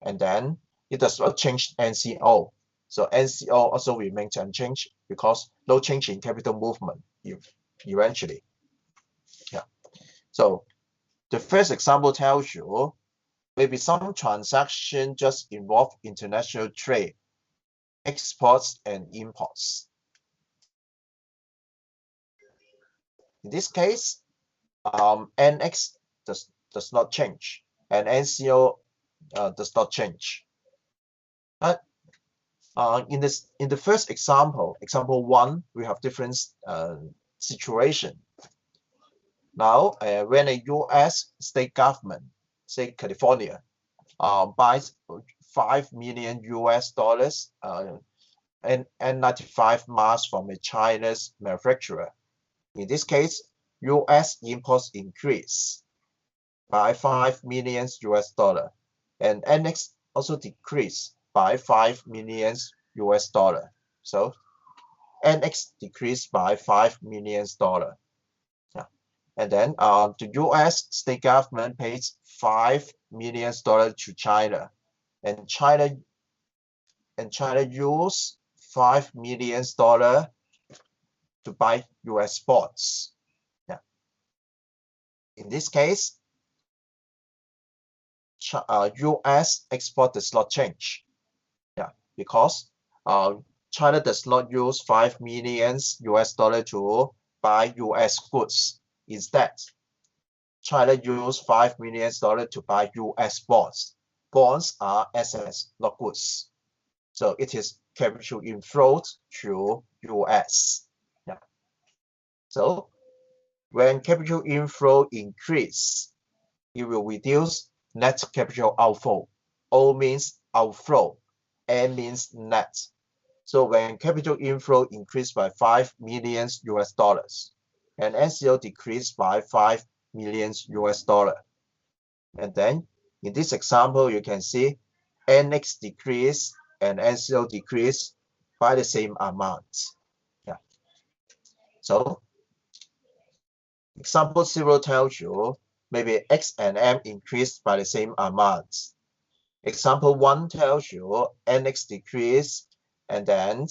[SPEAKER 1] And then it does not change NCO. So NCO also remains unchanged because no change in capital movement eventually. Yeah. So the first example tells you maybe some transaction just involve international trade, exports and imports. In this case, NX does not change and NCO does not change. But in the first example, example 1, we have different situation. Now, when a U.S. state government, say California, buys $5 million and N95 masks from a Chinese manufacturer. In this case, U.S. imports increase by $5 million and NX also decrease by $5 million. So NX decreased by $5 million. Yeah. And then the U.S. state government pays $5 million to China, and China use $5 million to buy U.S. bonds. Yeah. in this case, US export does not change. Yeah, because China does not use $5 million to buy US goods. Instead, China used $5 million to buy US bonds. Bonds are assets, not goods. So it is capital inflow to US. Yeah. So when capital inflow increase, it will reduce net capital outflow. O means outflow, N means net. So when capital inflow increased by $5 million and NCO decreased by $5 million, and then in this example you can see NX decrease and NCO decrease by the same amount. Yeah. So example 0 tells you maybe X and M increased by the same amount. Example 1 tells you NX decrease and then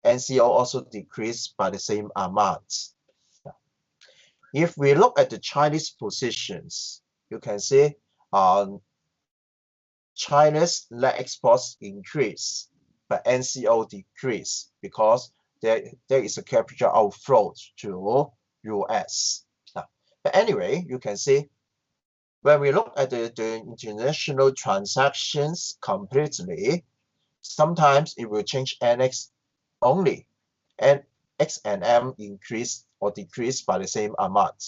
[SPEAKER 1] NCO also decreased by the same amount. If we look at the Chinese positions, you can see China's net exports increase, but NCO decrease because there is a capital outflow to US. But anyway, you can see when we look at the international transactions completely, sometimes it will change NX only, and X and M increase or decrease by the same amount.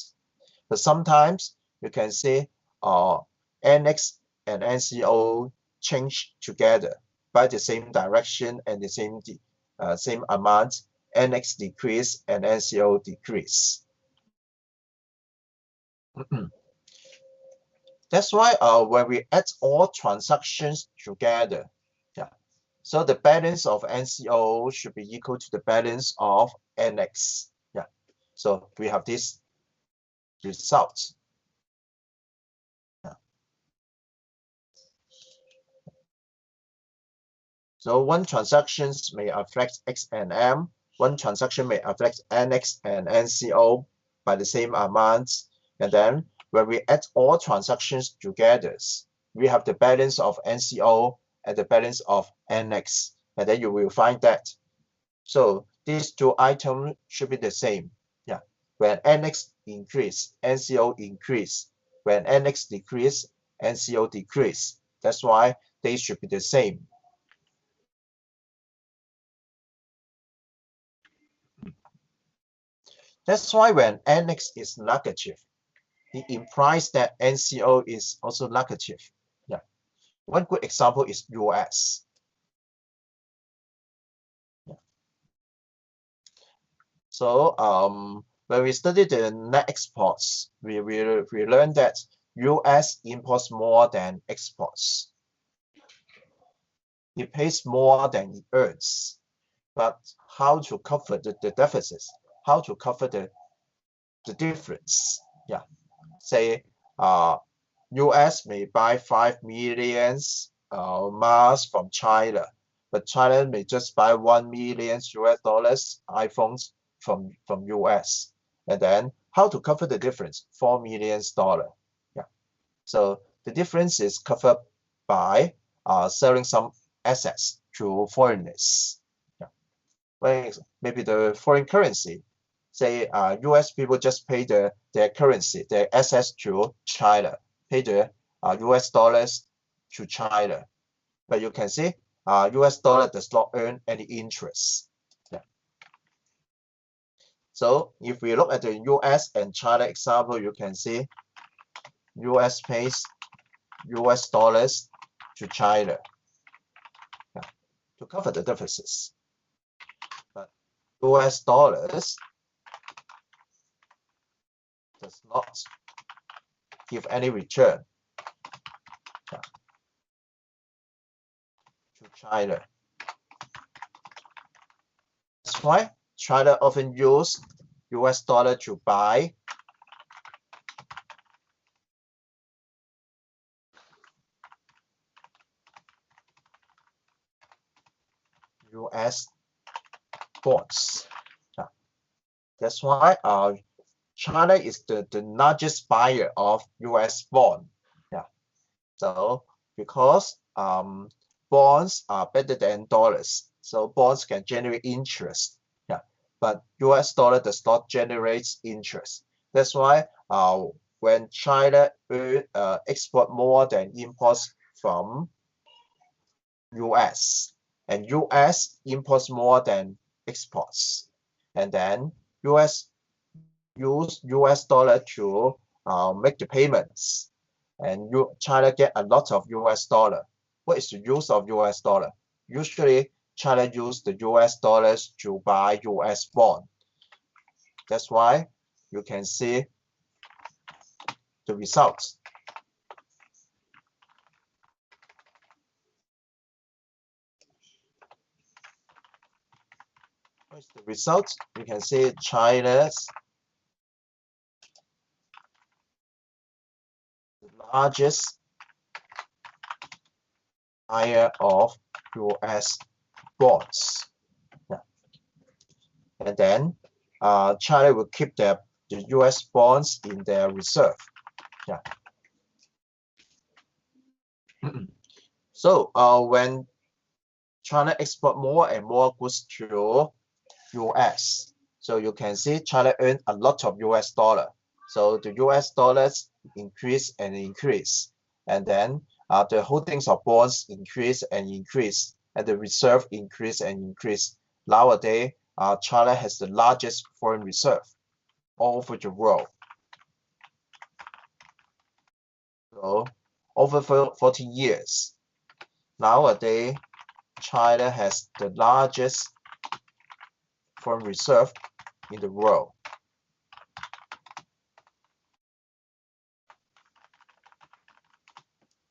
[SPEAKER 1] But sometimes you can see NX and NCO change together by the same direction and the same amount. NX decrease and NCO decrease. That's why when we add all transactions together, yeah, so the balance of NCO should be equal to the balance of NX. Yeah, so we have this result. Yeah. So one transaction may affect X and M. One transaction may affect NX and NCO by the same amounts. And then when we add all transactions together, we have the balance of NCO and the balance of NX. And then you will find that. So these two items should be the same. Yeah. When NX increase, NCO increase. When NX decrease, NCO decrease. That's why they should be the same. That's why when NX is negative, it implies that NCO is also negative. Yeah. One good example is US. Yeah. So when we study the net exports, we learned that US imports more than exports. It pays more than it earns. But how to cover the deficits? How to cover the difference? Yeah. Say US may buy 5 million masks from China, but China may just buy $1 million iPhones from US. And then how to cover the difference? $4 million. Yeah. So the difference is covered by selling some assets to foreigners. Yeah. Maybe the foreign currency. Say US people just pay their currency, their assets to China, pay the US dollars to China. But you can see US dollar does not earn any interest. Yeah. So if we look at the US and China example, you can see US pays US dollars to China, yeah, to cover the deficits. But US dollars does not give any return, yeah, to China. That's why China often use US dollar to buy US bonds. Yeah. That's why China is the largest buyer of US bond. Yeah. So because bonds are better than dollars, so bonds can generate interest. Yeah. But US dollar does not generate interest. That's why when China export more than imports from US, and US imports more than exports, and then US use US dollar to make the payments, and China get a lot of US dollar. What is the use of US dollar? Usually, China use the US dollars to buy US bond. That's why you can see the results. What is the result? You can see China's largest buyer of US bonds. Yeah. And then China will keep the US bonds in their reserve. Yeah. So when China export more and more goods to US, so you can see China earned a lot of US dollar. So the US dollars increase and increase, and then the holdings of bonds increase and increase, and the reserve increase and increase. Nowadays, China has the largest foreign reserve all over the world. So over 40 years, nowadays China has the largest foreign reserve in the world.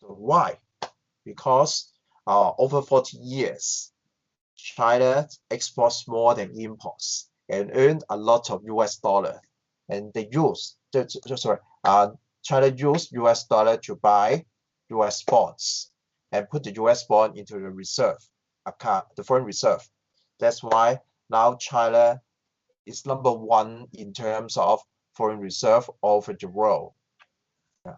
[SPEAKER 1] So why? Because over 40 years, China exports more than imports and earn a lot of US dollar. And they use, China use US dollar to buy US bonds and put the US bond into the reserve account, the foreign reserve. That's why now China is #1 in terms of foreign reserve over the world. Yeah.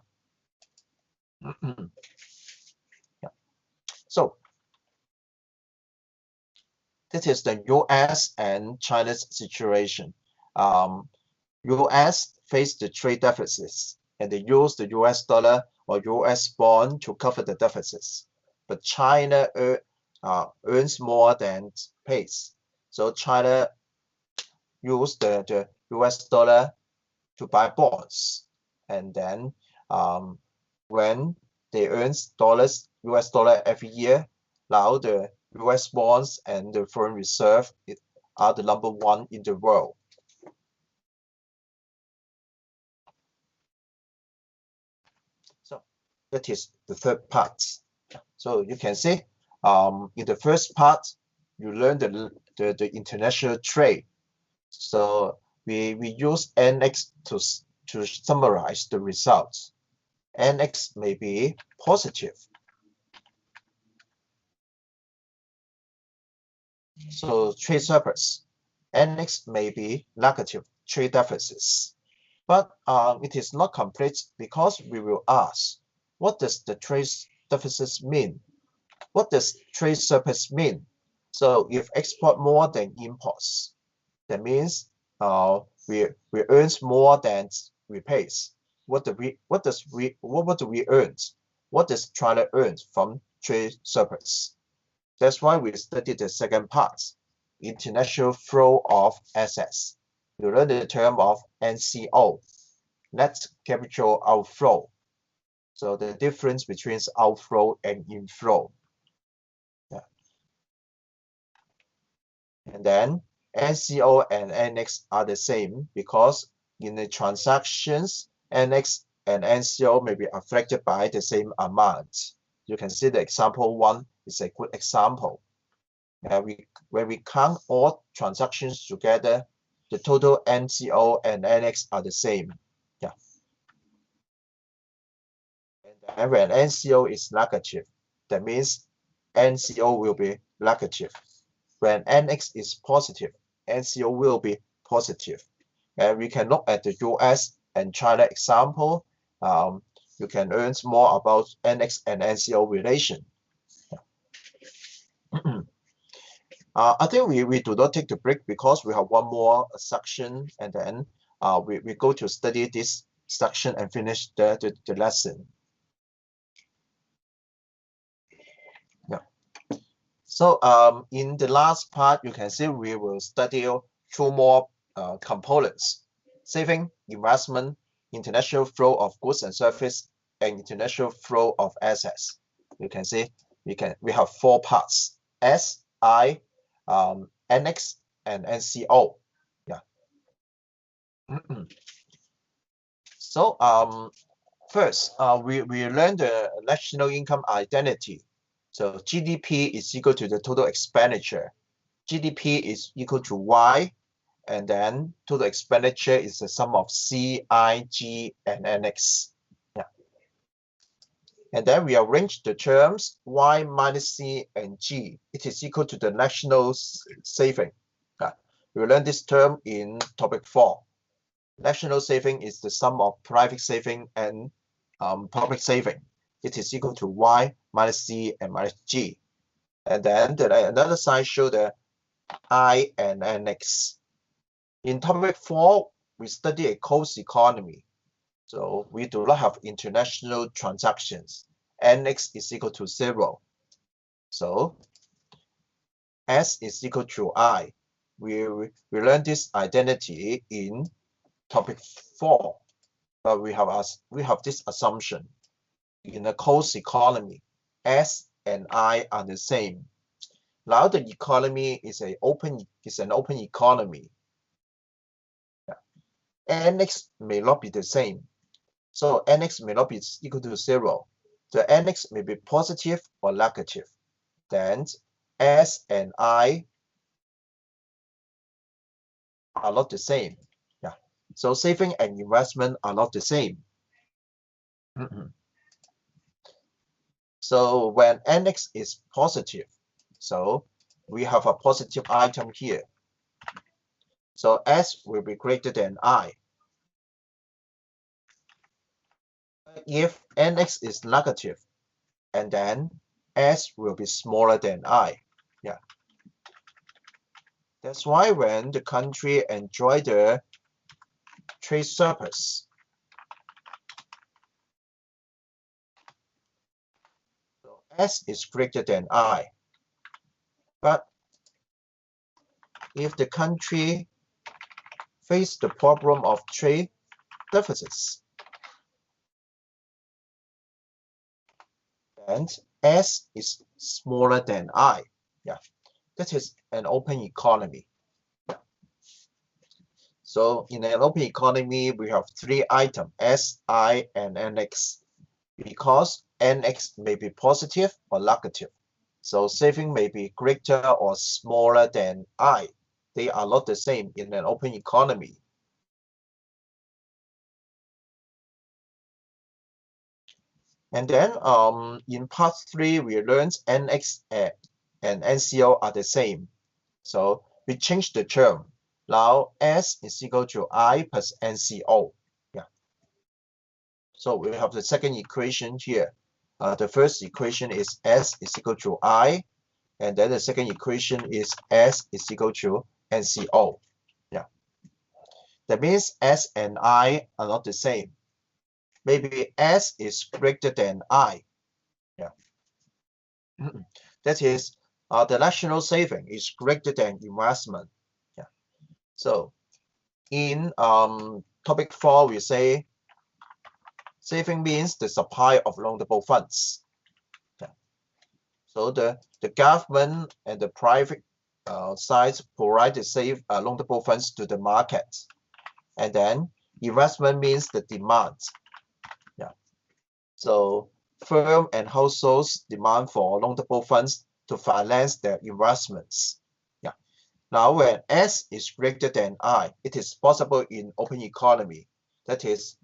[SPEAKER 1] Yeah. So this is the US and China's situation. US face the trade deficits, and they use the US dollar or US bond to cover the deficits. But China earns more than pays. So China use the US dollar to buy bonds. And then when they earn US dollar every year, now the US bonds and the foreign reserve are the #1 in the world. So that is the third part. So you can see in the first part, you learn the international trade. So we use NX to summarize the results. NX may be positive. So trade surplus. NX may be negative, trade deficits. But it is not complete because we will ask, what does the trade deficits mean? What does trade surplus mean? So if export more than imports, that means we earn more than we pay. What do we earn? What does China earn from trade surplus? That's why we studied the second part, international flow of assets. You learn the term of NCO, net capital outflow. So the difference between outflow and inflow. Yeah. And then NCO and NX are the same because in the transactions, NX and NCO may be affected by the same amount. You can see the example 1 is a good example. When we count all transactions together, the total NCO and NX are the same. Yeah. And when NCO is negative, that means NCO will be negative. When NX is positive, NCO will be positive. And we can look at the US and China example. You can learn more about NX and NCO relation. I think we do not take the break because we have one more section, and then we go to study this section and finish the lesson. Yeah. So in the last part, you can see we will study two more components: saving, investment, international flow of goods and services, and international flow of assets. You can see we have four parts: S, I, NX, and NCO. Yeah. So first, we learn the national income identity. So GDP is equal to the total expenditure. GDP is equal to Y, and then total expenditure is the sum of C, I, G, and NX. Yeah. And then we arrange the terms Y minus C and G. It is equal to the national saving. We learned this term in topic 4. National saving is the sum of private saving and public saving. It is equal to Y minus C and minus G. And then another side show the I and NX. In topic 4, we study a closed economy. So we do not have international transactions. NX is equal to 0. So S is equal to I. We learn this identity in topic 4. But we have this assumption. In a closed economy, S and I are the same. Now the economy is an open economy. NX may not be the same. So NX may not be equal to 0. The NX may be positive or negative. Then S and I are not the same. Yeah. So saving and investment are not the same. So when NX is positive, so we have a positive item here. So S will be greater than I. If NX is negative, and then S will be smaller than I. Yeah. That's why when the country enjoy the trade surplus, so S is greater than I. But if the country face the problem of trade deficits, and S is smaller than I. Yeah, that is an open economy. Yeah. So in an open economy, we have 3 items, S, I, and NX, because NX may be positive or negative. So saving may be greater or smaller than I. They are not the same in an open economy. And then in part 3, we learned NX and NCO are the same. So we change the term. Now S is equal to I plus NCO. Yeah. So we have the second equation here. The first equation is S is equal to I, and then the second equation is S is equal to NCO. Yeah. That means S and I are not the same. Maybe S is greater than I. Yeah. That is, the national saving is greater than investment. Yeah. So in topic 4, we say saving means the supply of loanable funds. Yeah. So the government and the private sides provide the safe loanable funds to the market. And then investment means the demand. Yeah. So firm and households demand for loanable funds to finance their investments. Yeah. Now when S is greater than I, it is possible in open economy. That is,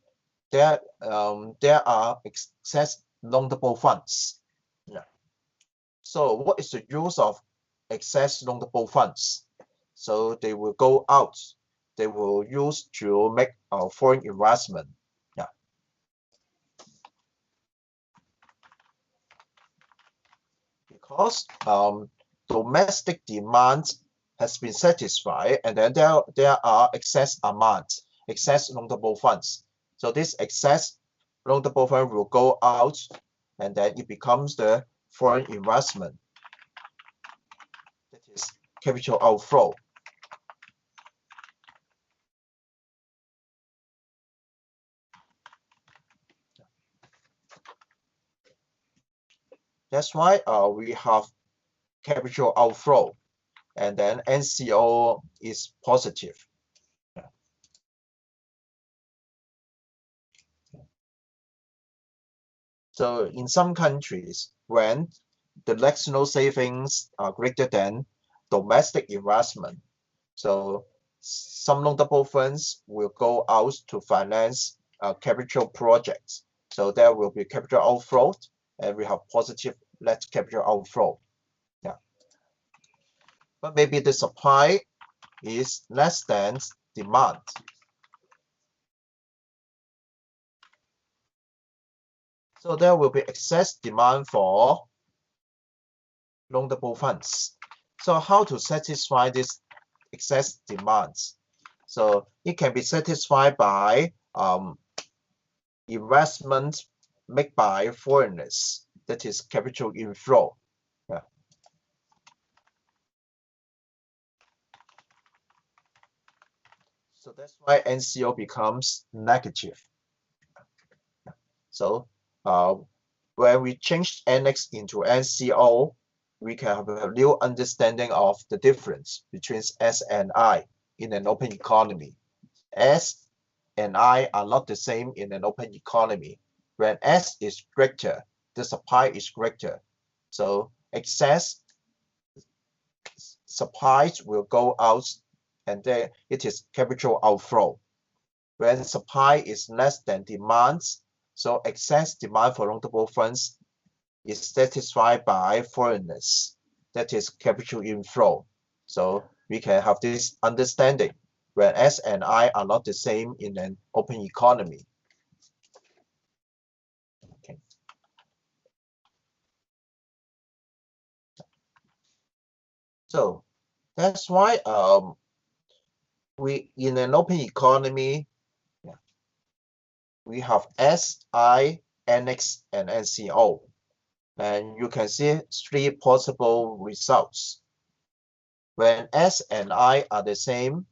[SPEAKER 1] there are excess loanable funds. Yeah. So what is the use of excess loanable funds? So they will go out they will use to make foreign investment. Yeah. Because domestic demand has been satisfied, and then there are excess amounts, excess loanable funds. So this excess loanable fund will go out, and then it becomes the foreign investment. That is capital outflow. That's why we have capital outflow, and then NCO is positive. So in some countries, when the national savings are greater than domestic investment, so some loanable funds will go out to finance capital projects. So there will be capital outflow, and we have positive net capital outflow. Yeah. But maybe the supply is less than demand. So there will be excess demand for loanable funds. So how to satisfy this excess demands? So it can be satisfied by investment made by foreigners, that is capital inflow. Yeah. So that's why NCO becomes negative. So when we change NX into NCO, we can have a new understanding of the difference between S and I in an open economy. S and I are not the same in an open economy. When S is greater, the supply is greater. So excess supplies will go out, and then it is capital outflow. When supply is less than demand, so excess demand for loanable funds is satisfied by foreigners. That is capital inflow. So we can have this understanding when S and I are not the same in an open economy. Okay. So that's why we in an open economy, we have S, I, NX, and NCO. And you can see three possible results. When S and I are the same,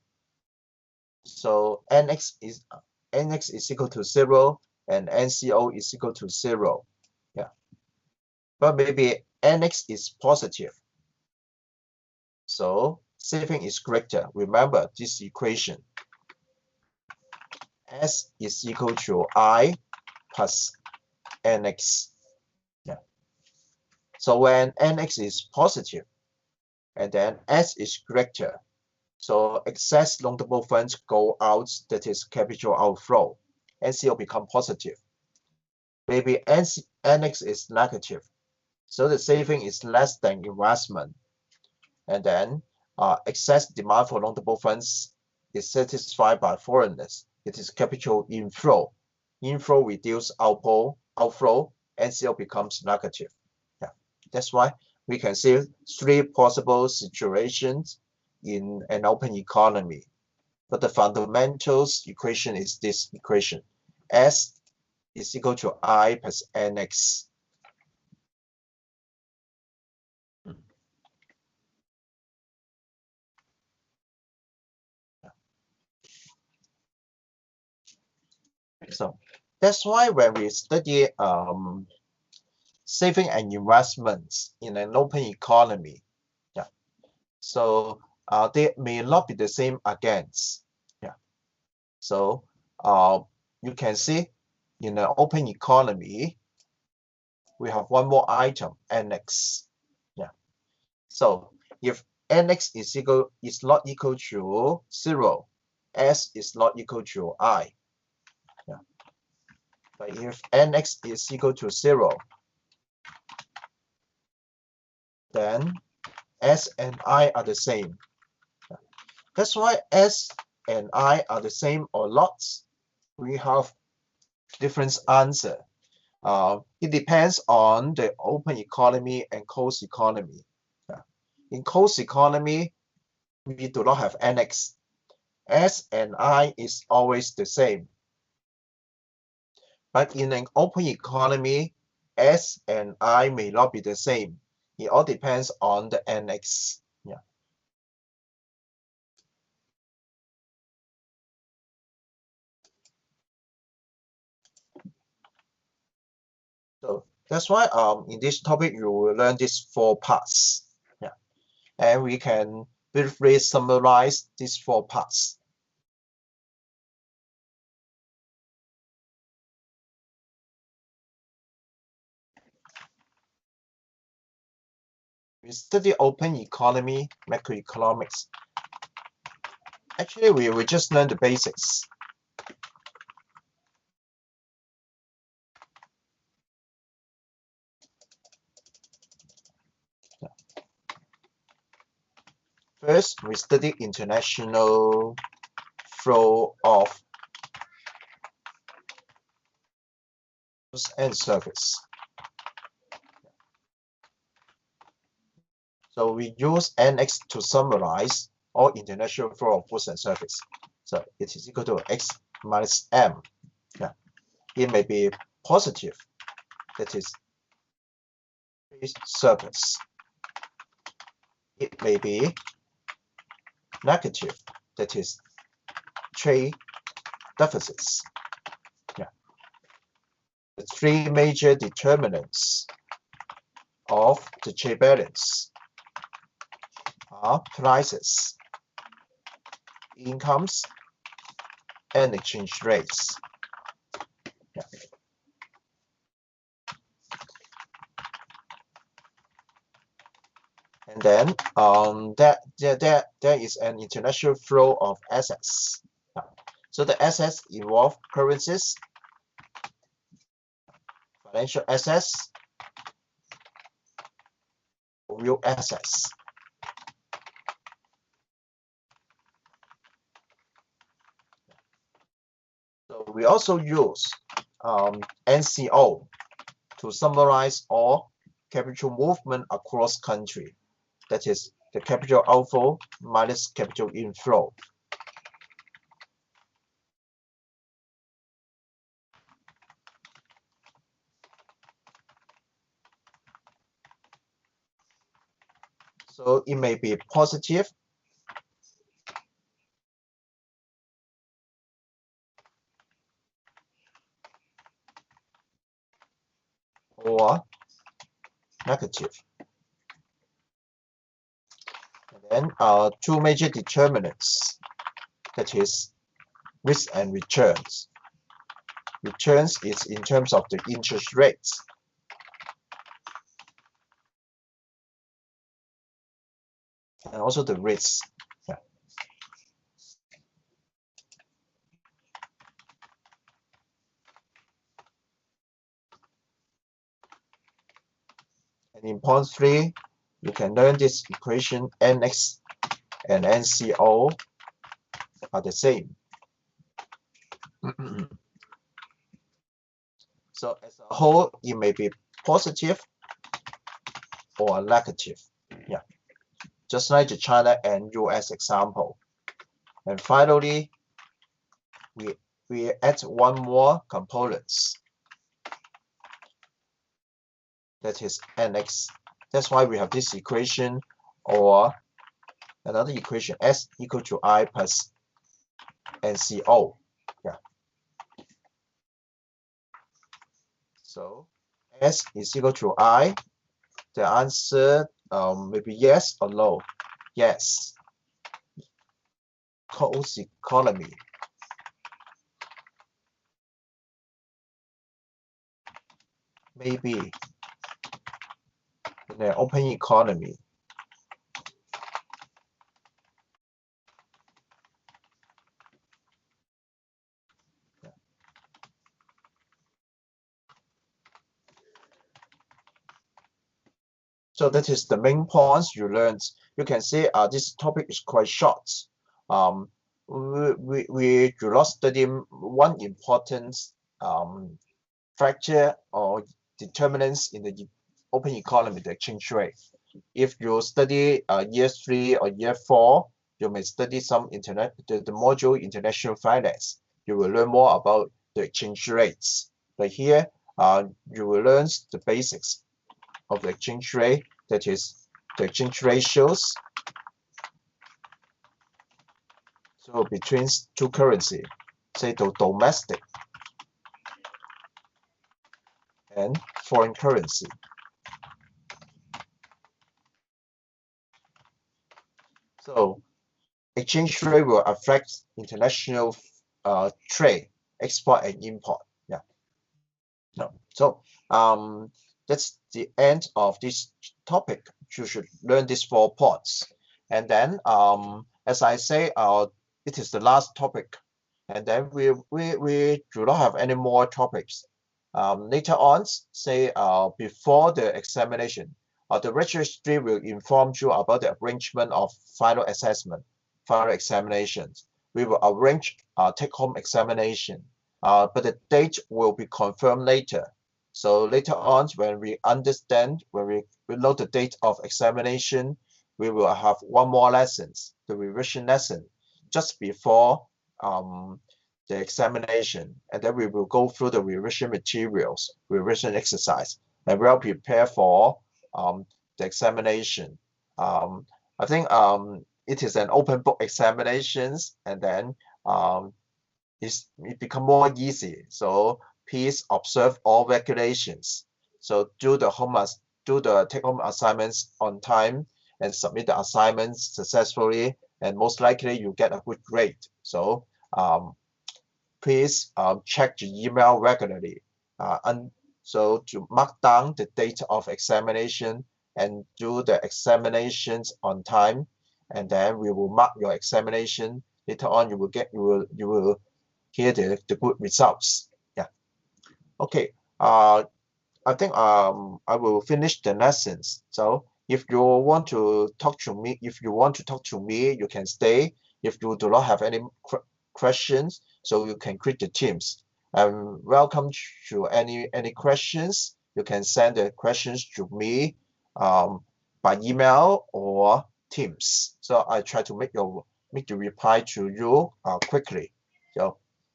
[SPEAKER 1] so NX is equal to 0 and NCO is equal to 0. Yeah. But maybe NX is positive. So saving is greater. Remember this equation. S is equal to I plus NX. Yeah. So when NX is positive, and then S is greater, so excess loanable funds go out, that is capital outflow. NCO become positive. Maybe NX is negative, so the saving is less than investment. And then excess demand for loanable funds is satisfied by foreigners. It is capital inflow. Inflow reduce outflow, NCO becomes negative. Yeah, that's why we can see three possible situations in an open economy. But the fundamentals equation is this equation. S is equal to I plus NX. So that's why when we study saving and investments in an open economy, yeah, so they may not be the same against. Yeah. So you can see in an open economy, we have one more item, NX. Yeah. So if NX is not equal to 0, S is not equal to I. Yeah. But if NX is equal to 0, then S and I are the same. That's why S and I are the same or not? We have different answer. It depends on the open economy and closed economy. In closed economy, we do not have annex. S and I is always the same. But in an open economy, S and I may not be the same. It all depends on the annex. Yeah. So that's why in this topic you will learn these 4 parts. Yeah. And we can briefly summarize these 4 parts. We study open economy, macroeconomics. Actually, we will just learn the basics. First, we study international flow of goods and service. So we use NX to summarize all international flow of goods and service. So it is equal to X minus M. Yeah. It may be positive, that is surplus. It may be negative, that is trade deficits. Yeah. The 3 major determinants of the trade balance are prices, incomes, and exchange rates. Yeah. And then there is an international flow of assets. Yeah. So the assets involve currencies, financial assets, real assets. So we also use NCO to summarize all capital movement across country. That is the capital outflow minus capital inflow. So it may be positive or negative. And then 2 major determinants, that is risk and returns. Returns is in terms of the interest rates. And also the risks. Yeah. And in point 3, you can learn this equation NX and NCO are the same. So as a whole, it may be positive or negative. Yeah, just like the China and US example. And finally, we add 1 more components. That is NX. That's why we have this equation or another equation S equal to I plus NCO. Yeah. So S is equal to I. The answer maybe yes or no. Yes. Closed economy. Maybe in an open economy. So that is the main points you learned. You can see this topic is quite short. we do not study one important factor or determinants in the open economy, the exchange rate. If you study year 3 or year 4, you may study some the module international finance. You will learn more about the exchange rates. But here, you will learn the basics of the exchange rate, that is the exchange ratios. So between two currency, say the domestic and foreign currency. So exchange rate will affect international trade, export and import. Yeah. No. So that's the end of this topic. You should learn these 4 points. And then as I say, it is the last topic. And then we do not have any more topics. Later on, say before the examination, the registry will inform you about the arrangement of final assessment, final examinations. We will arrange a take-home examination, but the date will be confirmed later. So later on, when we understand, when we know the date of examination, we will have one more lessons, the revision lesson, just before the examination, and then we will go through the revision materials, revision exercise, and we'll prepare for the examination. I think it is an open book examinations, and then it become more easy. So please observe all regulations. So do the take-home assignments on time and submit the assignments successfully, and most likely you get a good grade. So please check the email regularly. And so to mark down the date of examination and do the examinations on time, and then we will mark your examination. Later on, you will hear the good results. Yeah. Okay. I think I will finish the lessons. So if you want to talk to me, you can stay. If you do not have any questions, so you can create the teams. Welcome to any questions. You can send the questions to me by email or Teams. So I try to make the reply to you quickly.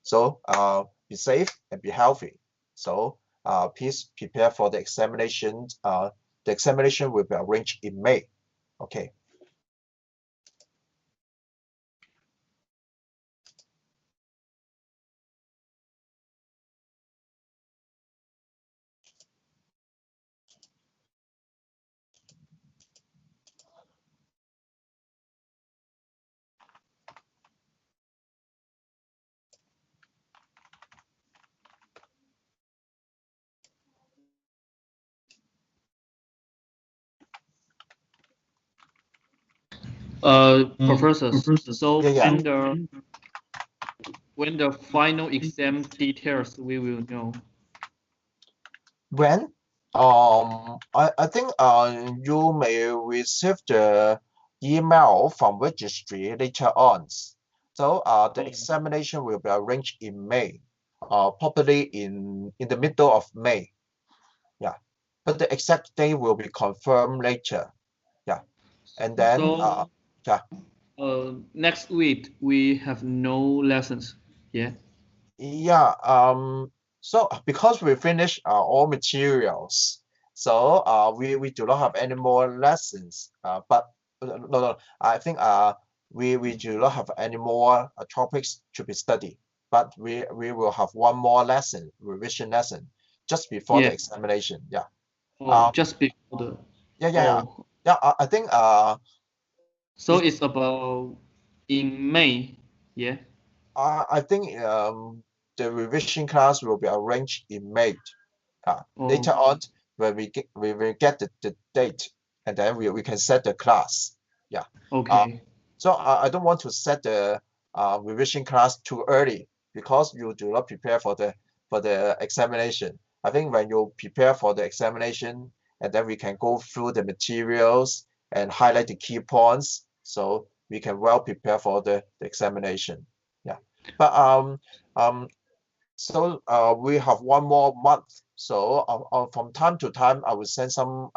[SPEAKER 1] So be safe and be healthy. So please prepare for the examination. The examination will be arranged in May. Okay.
[SPEAKER 2] Professors, so
[SPEAKER 1] Yeah.
[SPEAKER 2] when the final exam details we will know.
[SPEAKER 1] When? I think you may receive the email from registry later on. So the examination will be arranged in May, probably in the middle of May. Yeah, but the exact date will be confirmed later. Yeah, and then
[SPEAKER 2] So
[SPEAKER 1] yeah.
[SPEAKER 2] next week we have no lessons. Yeah.
[SPEAKER 1] Yeah, so because we finished all materials, so we do not have any more lessons. But no, I think we do not have any more topics to be studied. But we will have one more lesson, revision lesson, just before the
[SPEAKER 2] Yeah.
[SPEAKER 1] examination. Yeah.
[SPEAKER 2] Oh, just before the.
[SPEAKER 1] Yeah.
[SPEAKER 2] Oh,
[SPEAKER 1] I think
[SPEAKER 2] so it's about in May. Yeah.
[SPEAKER 1] I think the revision class will be arranged in May. Later
[SPEAKER 2] Oh,
[SPEAKER 1] on, when we will get the date, and then we can set the class. Yeah.
[SPEAKER 2] okay.
[SPEAKER 1] So I don't want to set the revision class too early, because you do not prepare for the examination. I think when you prepare for the examination, and then we can go through the materials and highlight the key points. So we can well prepare for the examination. Yeah, but so we have one more month. So from time to time, I will send some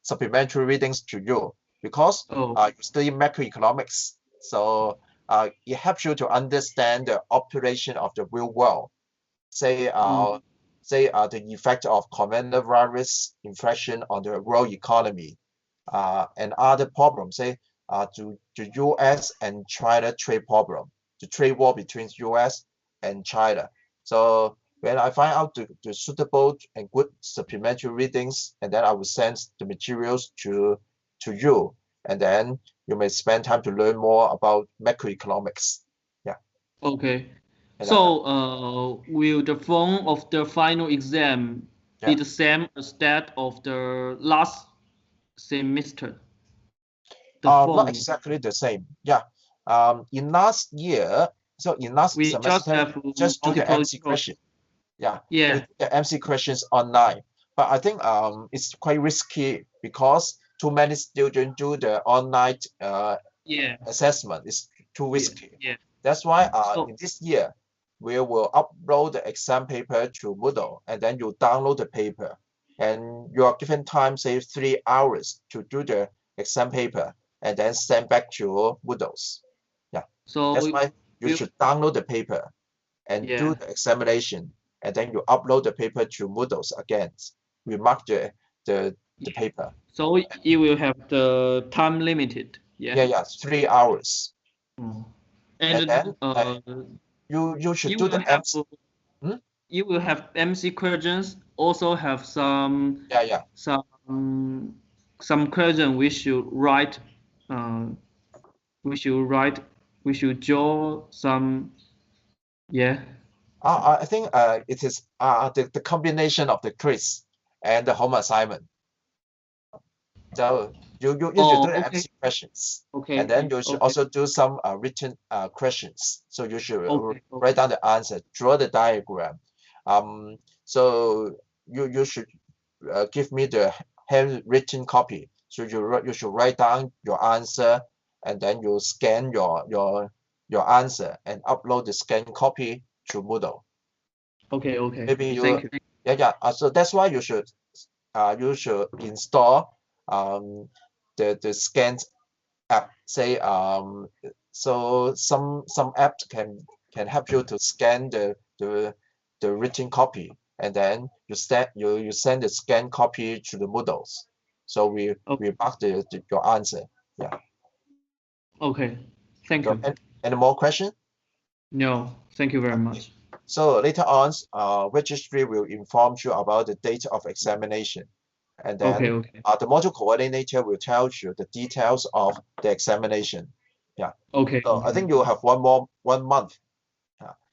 [SPEAKER 1] supplementary readings to you because you study macroeconomics. So it helps you to understand the operation of the real world. Say the effect of coronavirus infection on the world economy, and other problems. Say the U.S. and China trade problem, the trade war between U.S. and China. So when I find out the suitable and good supplementary readings, and then I will send the materials to you, and then you may spend time to learn more about macroeconomics. Yeah.
[SPEAKER 2] Okay.
[SPEAKER 1] And,
[SPEAKER 2] So will the form of the final exam be
[SPEAKER 1] yeah.
[SPEAKER 2] the same as that of the last semester? The
[SPEAKER 1] Not
[SPEAKER 2] form.
[SPEAKER 1] exactly the same. Yeah. In last year, so in last
[SPEAKER 2] We just
[SPEAKER 1] semester,
[SPEAKER 2] have
[SPEAKER 1] just do the
[SPEAKER 2] multiple
[SPEAKER 1] MC
[SPEAKER 2] choice.
[SPEAKER 1] question. Yeah.
[SPEAKER 2] Yeah.
[SPEAKER 1] We do the MC questions online. But I think it's quite risky because too many students do the online
[SPEAKER 2] Yeah.
[SPEAKER 1] assessment. It's too risky.
[SPEAKER 2] Yeah.
[SPEAKER 1] That's why
[SPEAKER 2] So
[SPEAKER 1] in this year, we will upload the exam paper to Moodle, and then you download the paper. And you are given time, say 3 hours to do the exam paper and then send back to Moodles. Yeah. That's why you should download the paper and do the examination, and then you upload the paper to Moodles again. We mark the paper.
[SPEAKER 2] So it will have the time limited.
[SPEAKER 1] Yeah, 3 hours. And then you should
[SPEAKER 2] you
[SPEAKER 1] do
[SPEAKER 2] will
[SPEAKER 1] the
[SPEAKER 2] have
[SPEAKER 1] MC.
[SPEAKER 2] you will have MC questions. Also have some some question we should write. We should write. We should draw some. Yeah.
[SPEAKER 1] I think it is the combination of the quiz and the home assignment. So you should do the MC questions, and then you should also do some written questions. So you should write down the answer, draw the diagram. So you should give me the handwritten copy. So you should write down your answer, and then you scan your answer and upload the scanned copy to Moodle.
[SPEAKER 2] Okay.
[SPEAKER 1] Maybe you
[SPEAKER 2] Thank you.
[SPEAKER 1] yeah. So that's why you should install the scanned app. Say so some apps can help you to scan the written copy, and then you send the scanned copy to the Moodles. So we mark your answer. Yeah.
[SPEAKER 2] Okay. Thank
[SPEAKER 1] So
[SPEAKER 2] you.
[SPEAKER 1] any more questions?
[SPEAKER 2] No, thank you very much.
[SPEAKER 1] So later on, registry will inform you about the date of examination, and then the module coordinator will tell you the details of the examination. Yeah. So I think you have one month.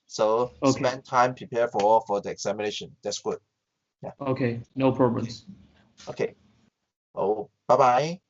[SPEAKER 1] So spend time prepare for the examination. That's good. Yeah.
[SPEAKER 2] Okay, no problems.
[SPEAKER 1] Okay. Oh, bye bye.